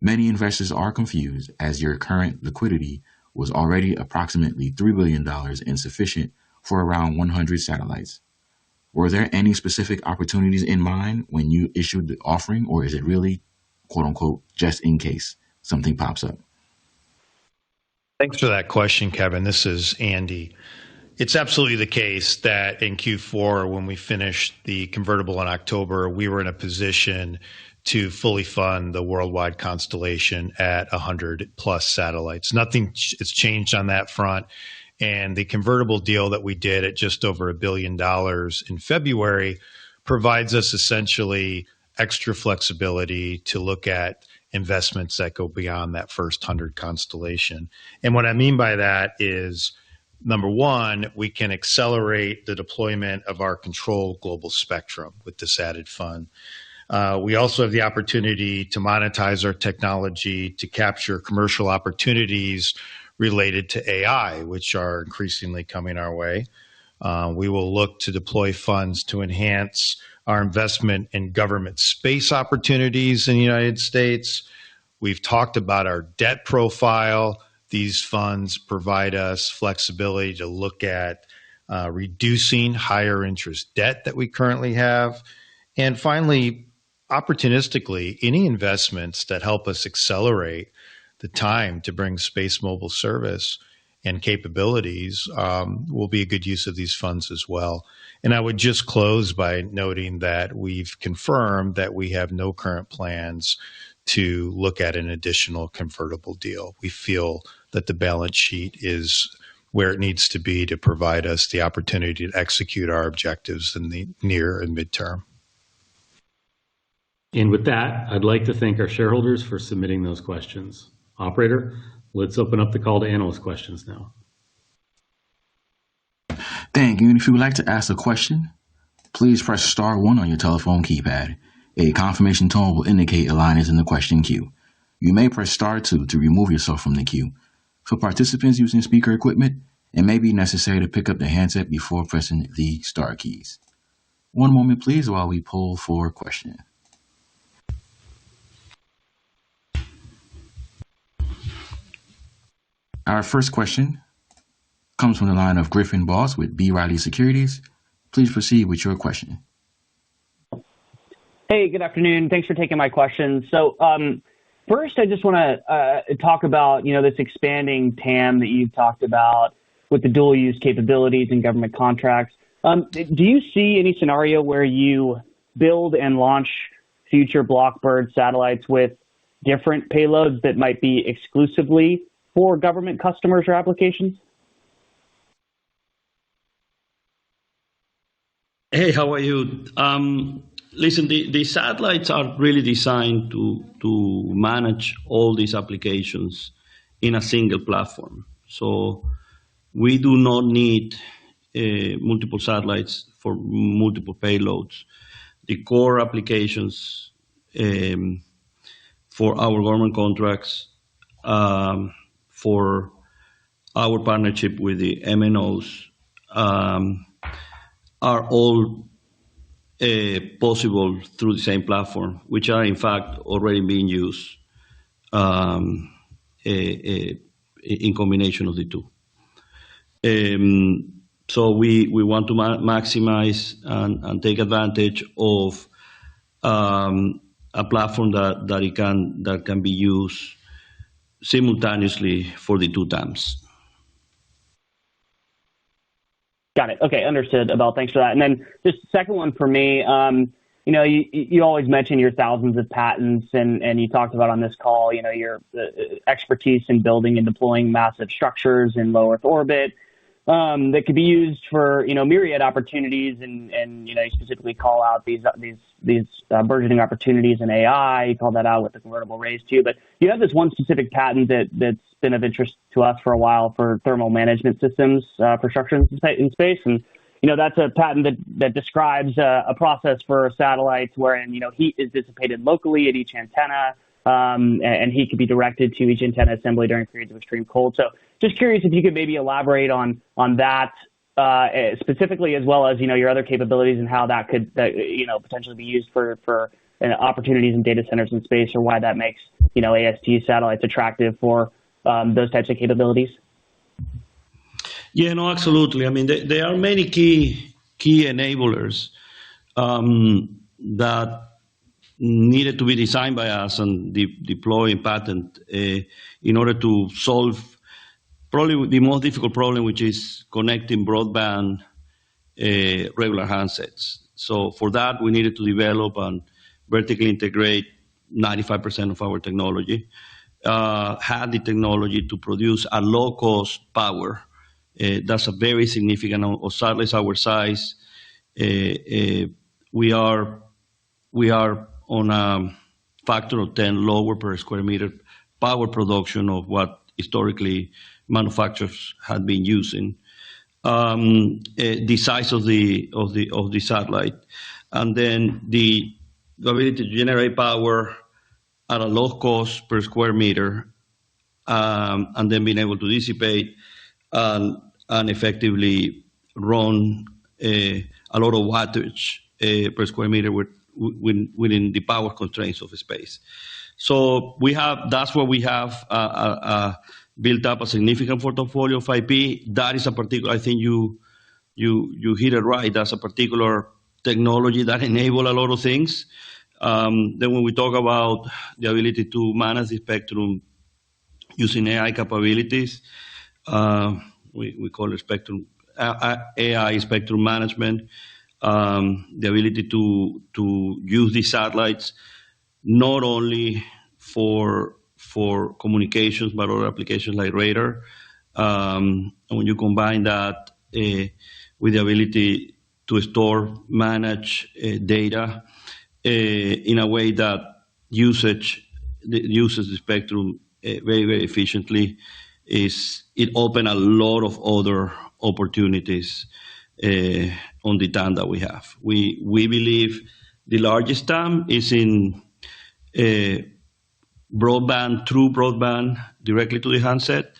Many investors are confused as your current liquidity was already approximately $3 billion and sufficient for around 100 satellites. Were there any specific opportunities in mind when you issued the offering, or is it really, quote unquote, just in case something pops up? Thanks for that question, Kevin. This is Andy. It's absolutely the case that in Q4, when we finished the convertible in October, we were in a position to fully fund the worldwide constellation at 100 plus satellites. Nothing has changed on that front. And the convertible deal that we did at just over $1 billion in February provides us essentially extra flexibility to look at investments that go beyond that first 100 constellation. And what I mean by that is, number one, we can accelerate the deployment of our controlled global spectrum with this added fund. We also have the opportunity to monetize our technology to capture commercial opportunities related to AI, which are increasingly coming our way. We will look to deploy funds to enhance our investment in government space opportunities in the United States. We've talked about our debt profile. These funds provide us flexibility to look at reducing higher interest debt that we currently have. And finally, opportunistically, any investments that help us accelerate the time to bring SpaceMobile service and capabilities will be a good use of these funds as well. And I would just close by noting that we've confirmed that we have no current plans to look at an additional convertible deal. We feel that the balance sheet is where it needs to be to provide us the opportunity to execute our objectives in the near and midterm. And with that, I'd like to thank our shareholders for submitting those questions. Operator, let's open up the call to analyst questions now. Thank you. And if you would like to ask a question, please press star 1 on your telephone keypad. A confirmation tone will indicate a line is in the question queue. You may press star 2 to remove yourself from the queue. For participants using speaker equipment, it may be necessary to pick up the handset before pressing the star keys. One moment, please, while we poll for questions. Our first question comes from the line of Griffin Boss with B. Riley Securities. Please proceed with your question. Hey, good afternoon. Thanks for taking my questions. So first, I just want to talk about, this expanding TAM that you've talked about with the dual use capabilities and government contracts. Do you see any scenario where you build and launch future Blackbird satellites with different payloads that might be exclusively for government customers or applications? Hey, how are you? Listen, the satellites are really designed to manage all these applications in a single platform. So we do not need multiple satellites for multiple payloads. The core applications for our government contracts, for our partnership with the MNOs, are all possible through the same platform, which are in fact already being used in combination of the two. So we want to maximize and take advantage of a platform that can be used simultaneously for the two TAMs. Got it. Okay, understood. Abel, thanks for that. And then just second one for me, you always mention your thousands of patents, and you talked about on this call, your expertise in building and deploying massive structures in low Earth orbit that could be used for myriad opportunities, and you specifically call out these burgeoning opportunities in AI. You call that out with the convertible raise too, but you have this one specific patent that's been of interest to us for a while for thermal management systems for structures in space, and that's a patent that describes a process for satellites wherein heat is dissipated locally at each antenna, and heat can be directed to each antenna assembly during periods of extreme cold. So just curious if you could maybe elaborate on that specifically, as well as your other capabilities and how that could potentially be used for opportunities in data centers in space, or why that makes AST satellites attractive for those types of capabilities. Yeah, no, absolutely. I mean, there are many key enablers that needed to be designed by us and deployed in patent in order to solve probably the most difficult problem, which is connecting broadband regular handsets. So for that, we needed to develop and vertically integrate 95% of our technology, had the technology to produce a low-cost power. That's a very significant of satellites our size. We are on a factor of 10 lower per square meter power production of what historically manufacturers had been using. The size of the satellite, and then the ability to generate power at a low cost per square meter, and then being able to dissipate and effectively run a lot of wattage per square meter within the power constraints of space. So that's where we have built up a significant portfolio of IP. That is a particular, I think you hit it right. That's a particular technology that enables a lot of things. Then when we talk about the ability to manage the spectrum using AI capabilities, we call it AI spectrum management. The ability to use these satellites not only for communications, but other applications like radar. And when you combine that with the ability to store, manage data in a way that uses the spectrum very, very efficiently, it opens a lot of other opportunities on the TAM that we have. We believe the largest TAM is in broadband, true broadband, directly to the handset,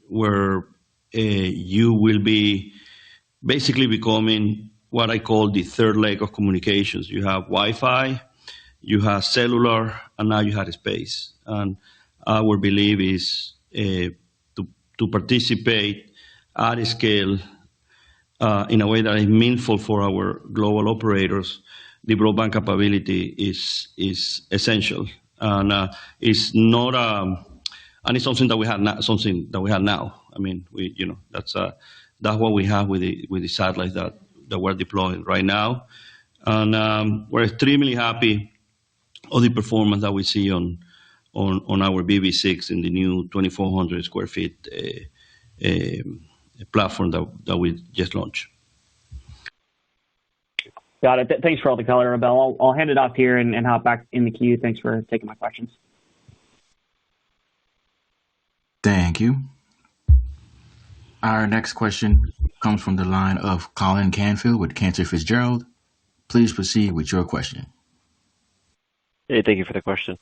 where you will be basically becoming what I call the third leg of communications. You have Wi-Fi, you have cellular, and now you have space. And our belief is to participate at scale in a way that is meaningful for our global operators. The broadband capability is essential, and it's not and it's something that we have now. I mean, that's what we have with the satellites that we're deploying right now, and we're extremely happy of the performance that we see on our BB6 in the new 2,400 square feet platform that we just launched. Got it. Thanks for all the color, Abel. I'll hand it off here and hop back in the queue. Thanks for taking my questions. Thank you. Our next question comes from the line of Colin Canfield with Cantor Fitzgerald. Please proceed with your question. Hey, thank you for the question.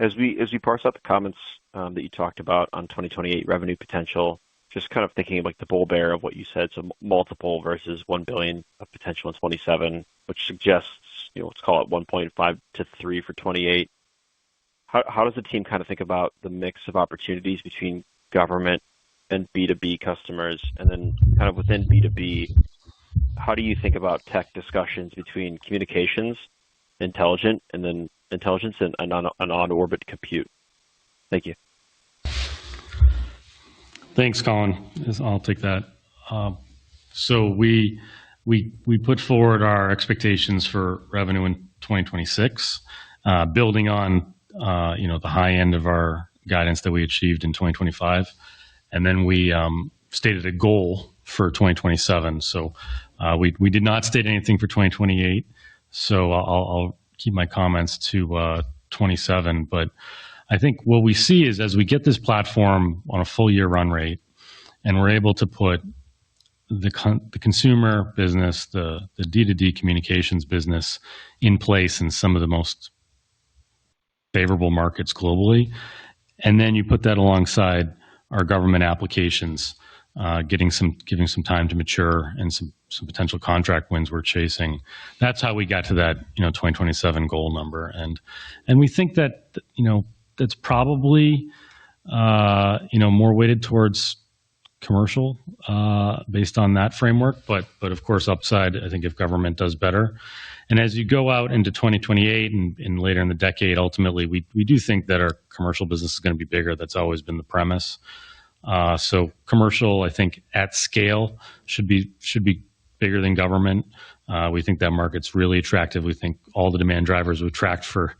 As we parse out the comments that you talked about on 2028 revenue potential, just kind of thinking of like the bull bear of what you said, so multiple versus 1 billion of potential in 27, which suggests, let's call it 1.5 to 3 for 28. How does the team kind of think about the mix of opportunities between government and B2B customers? And then kind of within B2B, how do you think about tech discussions between communications, intelligence, and on-orbit compute? Thank you. Thanks, Colin. I'll take that. So we we put forward our expectations for revenue in 2026, building on the high end of our guidance that we achieved in 2025, and then we stated a goal for 2027. So we did not state anything for 2028. So I'll keep my comments to 27. But I think what we see is as we get this platform on a full year run rate, and we're able to put the consumer business, the D2D communications business in place in some of the most favorable markets globally. And then you put that alongside our government applications, giving some time to mature and some potential contract wins we're chasing. That's how we got to that 2027 goal number. And we think that that's probably more weighted towards commercial based on that framework, but of course upside, I think, if government does better. And as you go out into 2028 and later in the decade, ultimately we do think that our commercial business is going to be bigger. That's always been the premise. So commercial, I think, at scale should be bigger than government. We think that market's really attractive. We think all the demand drivers we've tracked for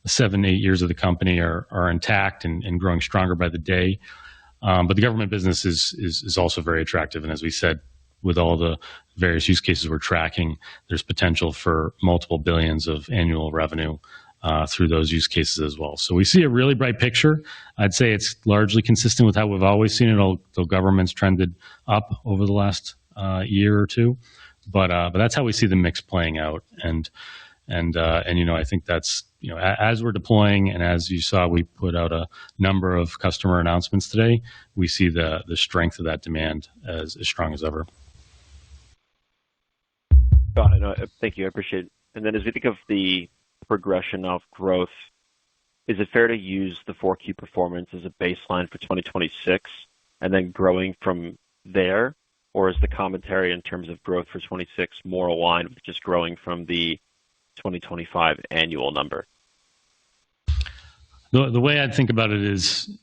7-8 years of the company are intact and growing stronger by the day. But the government business is also very attractive. And as we said, with all the various use cases we're tracking, there's potential for multiple billions of annual revenue through those use cases as well. So we see a really bright picture. I'd say it's largely consistent with how we've always seen it, although government's trended up over the last year or two. But that's how we see the mix playing out. And I think that's, as we're deploying and as you saw, we put out a number of customer announcements today, we see the strength of that demand as strong as ever. Got it. No, thank you. I appreciate it. And then as we think of the progression of growth, is it fair to use the 4Q performance as a baseline for 2026 and then growing from there? Or is the commentary in terms of growth for 26 more aligned with just growing from the 2025 annual number? The way I'd think about it is,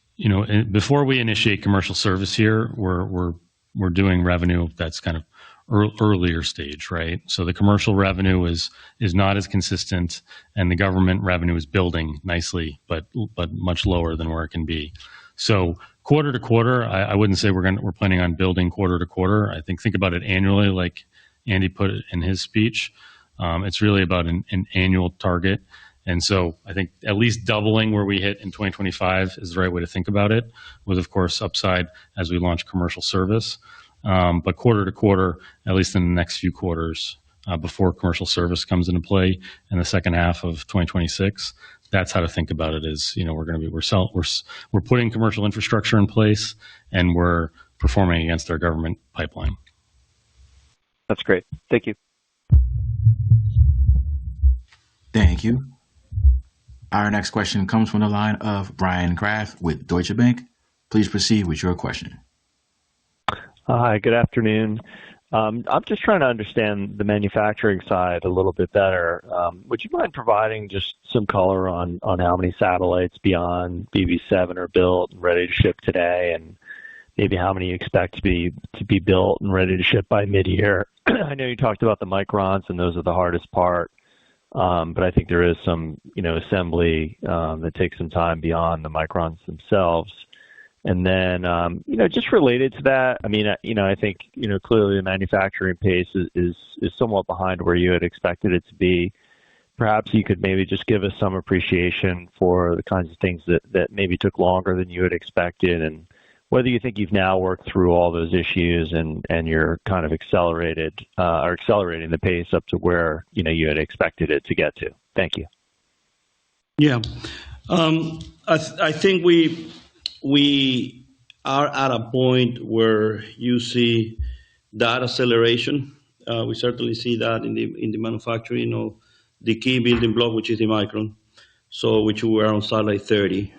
before we initiate commercial service here, we're doing revenue that's kind of earlier stage, right? So the commercial revenue is not as consistent, and the government revenue is building nicely, but much lower than where it can be. So quarter to quarter, I wouldn't say we're planning on building quarter to quarter. I think about it annually, like Andy put it in his speech. It's really about an annual target. And so I think at least doubling where we hit in 2025 is the right way to think about it, with, of course, upside as we launch commercial service. But quarter to quarter, at least in the next few quarters, before commercial service comes into play in the second half of 2026, that's how to think about it. Is we're putting commercial infrastructure in place and we're performing against our government pipeline. That's great. Thank you. Thank you. Our next question comes from the line of Brian Kraft with Deutsche Bank. Please proceed with your question. Hi, good afternoon. I'm just trying to understand the manufacturing side a little bit better. Would you mind providing just some color on how many satellites beyond BB7 are built and ready to ship today, and maybe how many you expect to be built and ready to ship by mid-year? I know you talked about the microns, and those are the hardest part. But I think there is some, assembly that takes some time beyond the microns themselves. And then, just related to that, I mean, I think, clearly the manufacturing pace is somewhat behind where you had expected it to be. Perhaps you could maybe just give us some appreciation for the kinds of things that maybe took longer than you had expected, and whether you think you've now worked through all those issues and you're kind of accelerating the pace up to where, you had expected it to get to. Thank you. Yeah. I think we are at a point where you see that acceleration. We certainly see that in the manufacturing of the key building block, which is the micron, which we are on satellite 30.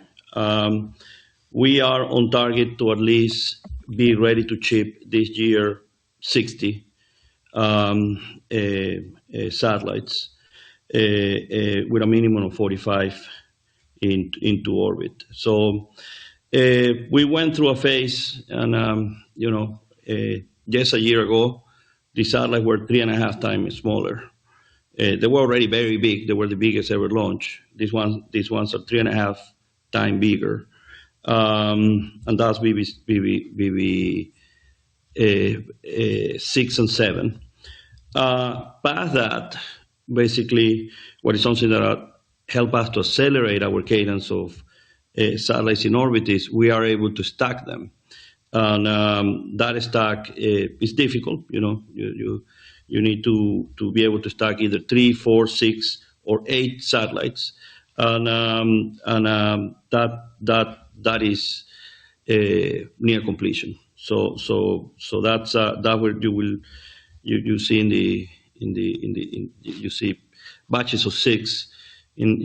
We are on target to at least be ready to ship this year 60 satellites with a minimum of 45 into orbit. So we went through a phase, and just a year ago, the satellites were 3.5 times smaller. They were already very big. They were the biggest ever launch. These ones are 3.5 times bigger, and that's BB 6 and 7. Past that, basically, what is something that help us to accelerate our cadence of satellites in orbit is we are able to stack them, and that stack is difficult. You need to be able to stack either 3, 4, 6, or 8 satellites, and that is near completion. So that's that where you see you see batches of 6 in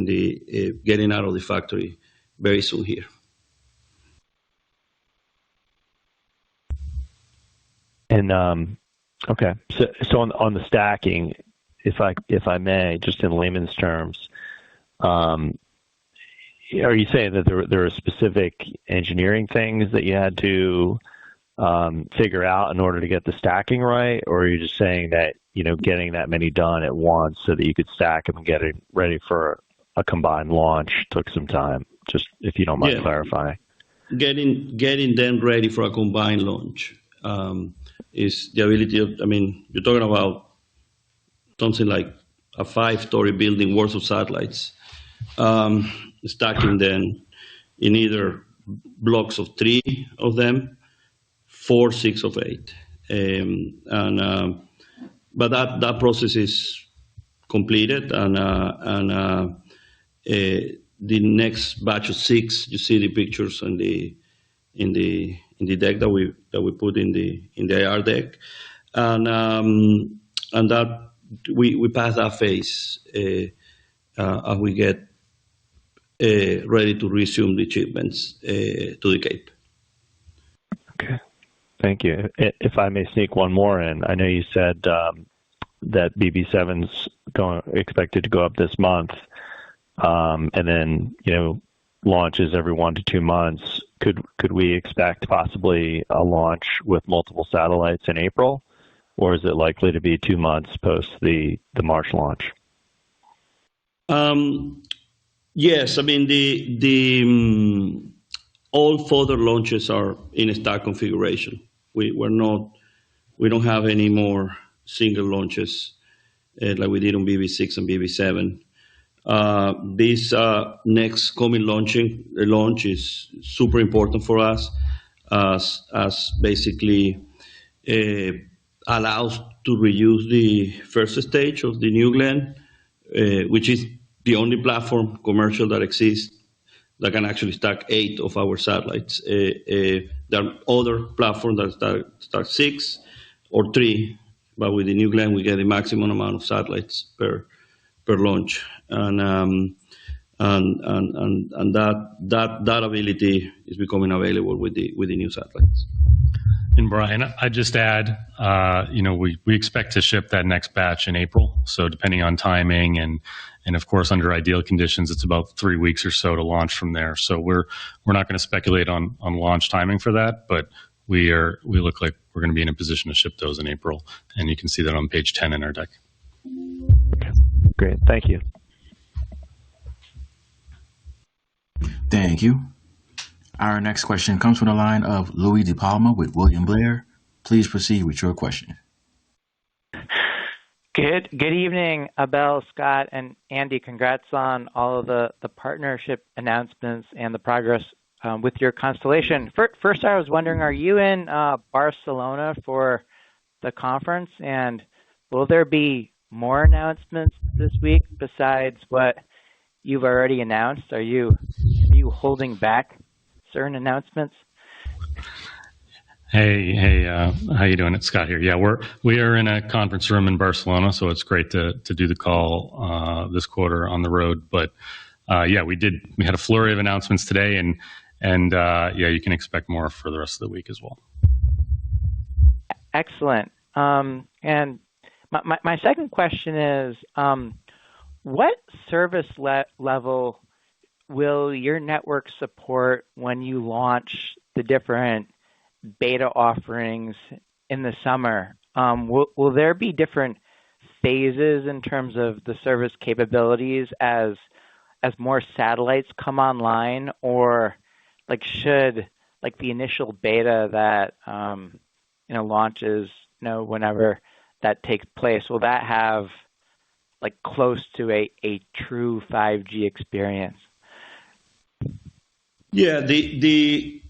the getting out of the factory very soon here. And okay, so on the stacking, if I may, just in layman's terms, are you saying that there are specific engineering things that you had to figure out in order to get the stacking right, or are you just saying that getting that many done at once so that you could stack them and get it ready for a combined launch took some time? Just if you don't mind clarifying. Getting them ready for a combined launch is the ability of, you're talking about something like a 5-story building worth of satellites, stacking them in either blocks of 3 of them, 4, 6 of 8. But that process is completed, and the next batch of 6, you see the pictures in the deck that we put in the IR deck, and that we pass that phase as we get ready to resume the shipments to the Cape. Okay, thank you. If I may sneak one more in, I know you said that BB7's expected to go up this month, and then launches every 1 to 2 months. Could we expect possibly a launch with multiple satellites in April, or is it likely to be 2 months post the March launch? Yes, all further launches are in a stack configuration. We don't have any more single launches like we did on BB6 and BB7. This next coming launch is super important for us, as basically allows to reuse the first stage of the New Glenn, which is the only platform commercial that exists that can actually stack 8 of our satellites. There are other platforms that stack 6 or 3, but with the New Glenn we get the maximum amount of satellites per launch, and that ability is becoming available with the new satellites. And Brian, I just add, we expect to ship that next batch in April. So depending on timing and of course under ideal conditions, it's about 3 weeks or so to launch from there. So we're not going to speculate on launch timing for that, but we look like we're going to be in a position to ship those in April, and you can see that on page 10 in our deck. Okay, great, thank you. Thank you. Our next question comes from the line of Louis DePalma with William Blair. Please proceed with your question. Good evening, Abel, Scott, and Andy. Congrats on all of the partnership announcements and the progress with your constellation. First, I was wondering, are you in Barcelona for the conference, and will there be more announcements this week besides what you've already announced? Are you holding back certain announcements? Hey, how you doing? It's Scott here. Yeah, we are in a conference room in Barcelona, so it's great to do the call this quarter on the road. But yeah, we had a flurry of announcements today, and yeah, you can expect more for the rest of the week as well. Excellent. And my second question is, what service level will your network support when you launch the different beta offerings in the summer? will there be different phases in terms of the service capabilities as more satellites come online, or like should like the initial beta that launches whenever that takes place, will that have like close to a true 5G experience? Yeah, the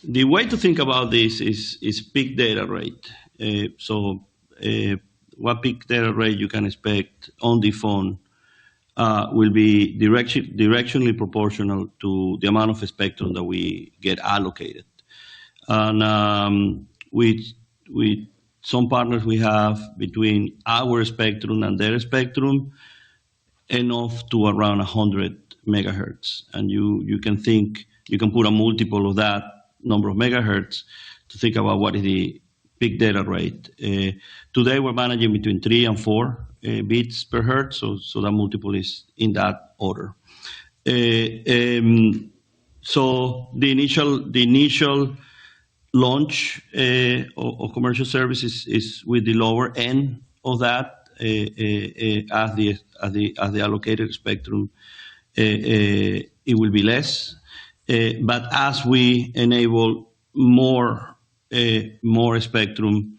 way to think about this is peak data rate. What peak data rate you can expect on the phone will be directionally proportional to the amount of spectrum that we get allocated. And with some partners we have between our spectrum and their spectrum, enough to around 100 megahertz. And you can put a multiple of that number of megahertz to think about what is the peak data rate. Today we're managing between 3 and 4 bits per hertz, so that multiple is in that order. So the initial launch of commercial services is with the lower end of that as the allocated spectrum. It will be less, but as we enable more spectrum,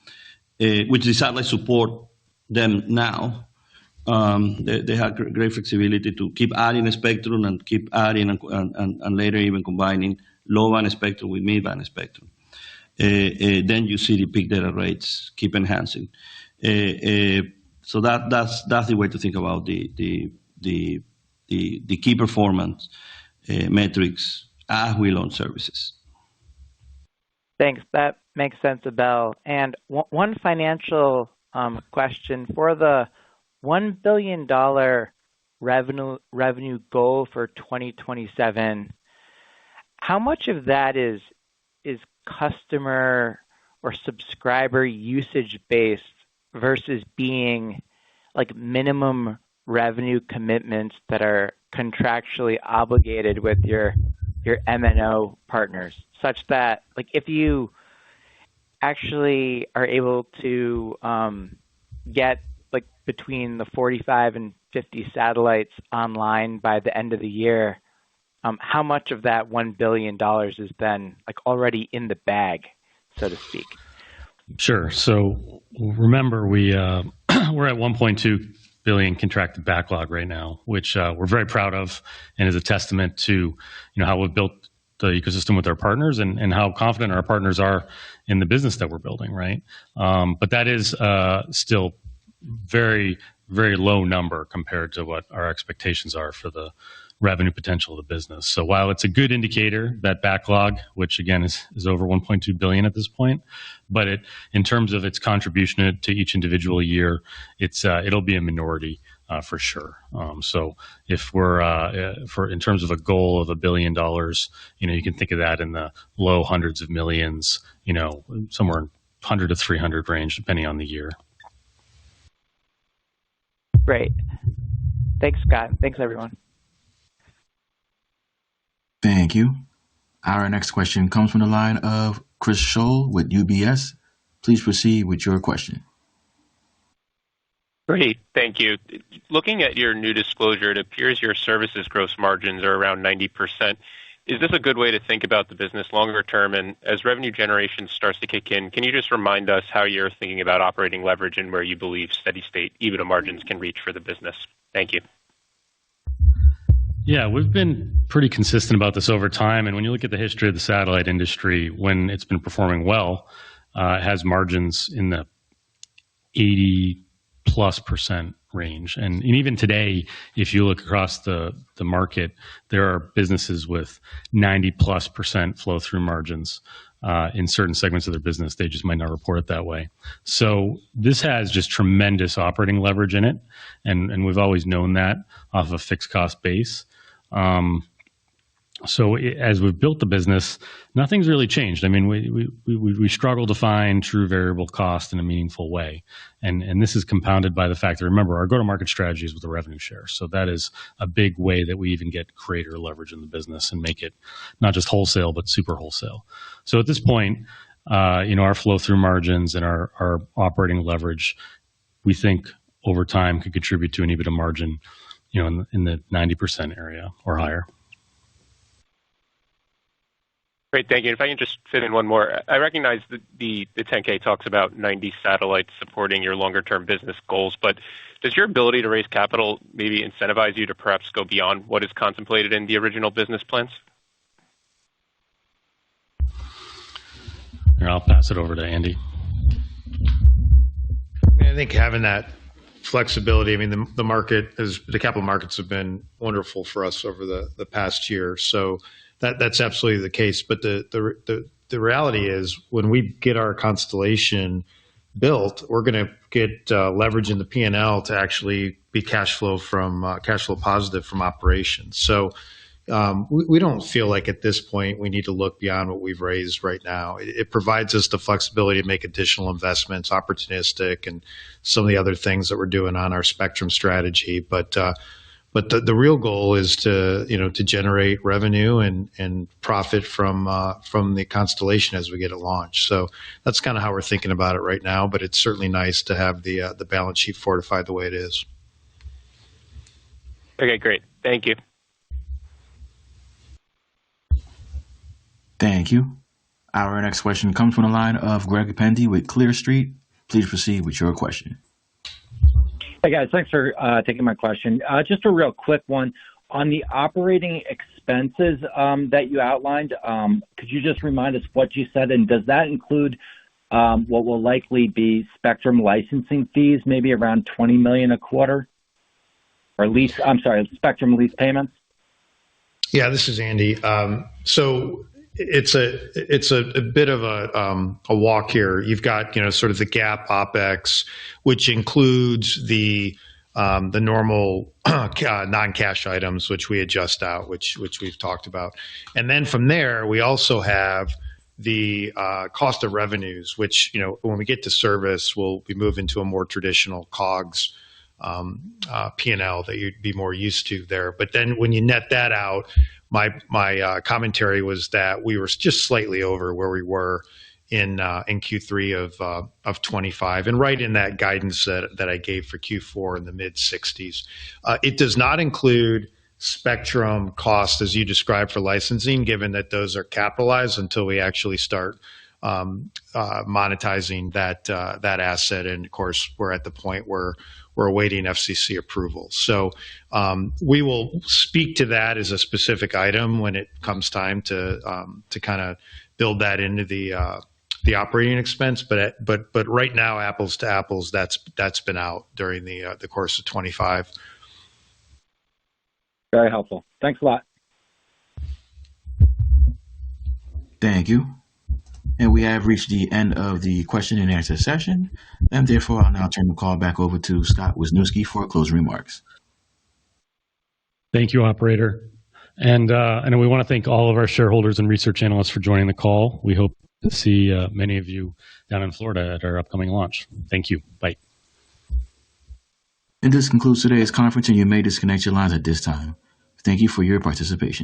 which the satellites support them now, they have great flexibility to keep adding a spectrum and keep adding and later even combining low band spectrum with mid band spectrum. Then you see the peak data rates keep enhancing. So that's the way to think about the key performance metrics as we launch services. Thanks. That makes sense, Abel. And one financial question for the $1 billion revenue goal for 2027. How much of that is customer or subscriber usage based versus being like minimum revenue commitments that are contractually obligated with your MNO partners, such that like if you actually are able to get like between the 45 and 50 satellites online by the end of the year, how much of that $1 billion is then like already in the bag, so to speak? Sure. So remember, we're at 1.2 billion contracted backlog right now, which we're very proud of, and is a testament to how we've built the ecosystem with our partners and how confident our partners are in the business that we're building. Right. But that is still very, very low number compared to what our expectations are for the revenue potential of the business. So while it's a good indicator, that backlog, which again is over 1.2 billion at this point, but in terms of its contribution to each individual year, it'll be a minority for sure. So if we're in terms of a goal of $1 billion, you can think of that in the low hundreds of millions, somewhere in 100 to 300 range, depending on the year. Great. Thanks, Scott. Thanks, everyone. Thank you. Our next question comes from the line of Chris Scholl with UBS. Please proceed with your question. Great. Thank you. Looking at your new disclosure, it appears your services gross margins are around 90%. Is this a good way to think about the business longer term? And as revenue generation starts to kick in, can you just remind us how you're thinking about operating leverage and where you believe steady state EBITDA margins can reach for the business? Thank you. Yeah, we've been pretty consistent about this over time. And when you look at the history of the satellite industry, when it's been performing well, it has margins in the 80+% range. And even today, if you look across the market, there are businesses with 90+% flow through margins in certain segments of their business. They just might not report it that way. So this has just tremendous operating leverage in it. And we've always known that off a fixed cost base. So as we've built the business, nothing's really changed. I mean, we struggle to find true variable cost in a meaningful way. And this is compounded by the fact that, remember, our go-to-market strategy is with a revenue share. So that is a big way that we even get greater leverage in the business and make it not just wholesale, but super wholesale. So at this point, our flow-through margins and our operating leverage, we think over time could contribute to an EBITDA margin, in the 90% area or higher. Great, thank you. If I can just fit in one more, I recognize that the 10K talks about 90 satellites supporting your longer-term business goals, but does your ability to raise capital maybe incentivize you to perhaps go beyond what is contemplated in the original business plans? Here, I'll pass it over to Andy. I think having that flexibility, the capital markets have been wonderful for us over the past year. So that's absolutely the case. But the reality is when we get our constellation built, we're going to get leverage in the P&L to actually be cash flow positive from operations. So we don't feel like at this point we need to look beyond what we've raised right now. It provides us the flexibility to make additional investments, opportunistic, and some of the other things that we're doing on our spectrum strategy. But the real goal is to generate revenue and profit from the constellation as we get it launched. So that's kind of how we're thinking about it right now. But it's certainly nice to have the balance sheet fortified the way it is. Okay, great. Thank you. Thank you. Our next question comes from the line of Greg Pendy with Clear Street. Please proceed with your question. Hey guys, thanks for taking my question. Just a real quick one on the operating expenses that you outlined. Could you just remind us what you said, and does that include what will likely be spectrum licensing fees, maybe around $20 million a quarter, or spectrum lease payments? Yeah, this is Andy. So it's a bit of a walk here. You've got sort of the GAAP OpEx, which includes the normal non-cash items, which we adjust out, which we've talked about, and then from there we also have the cost of revenues, which when we get to service, we'll be moving to a more traditional COGS P&L that you'd be more used to there. But then when you net that out, my commentary was that we were just slightly over where we were in Q3 of 25, and right in that guidance that I gave for Q4 in the mid-60s. It does not include spectrum costs as you described for licensing, given that those are capitalized until we actually start monetizing that asset. And of course, we're at the point where we're awaiting FCC approval. So we will speak to that as a specific item when it comes time to kind of build that into the operating expense. But right now, apples to apples, that's been out during the course of 25. Very helpful. Thanks a lot. Thank you. And we have reached the end of the question and answer session, and therefore I'll now turn the call back over to Scott Wisniewski for closing remarks. Thank you, operator. And we want to thank all of our shareholders and research analysts for joining the call. We hope to see many of you down in Florida at our upcoming launch. Thank you. Bye. And this concludes today's conference, and you may disconnect your lines at this time. Thank you for your participation.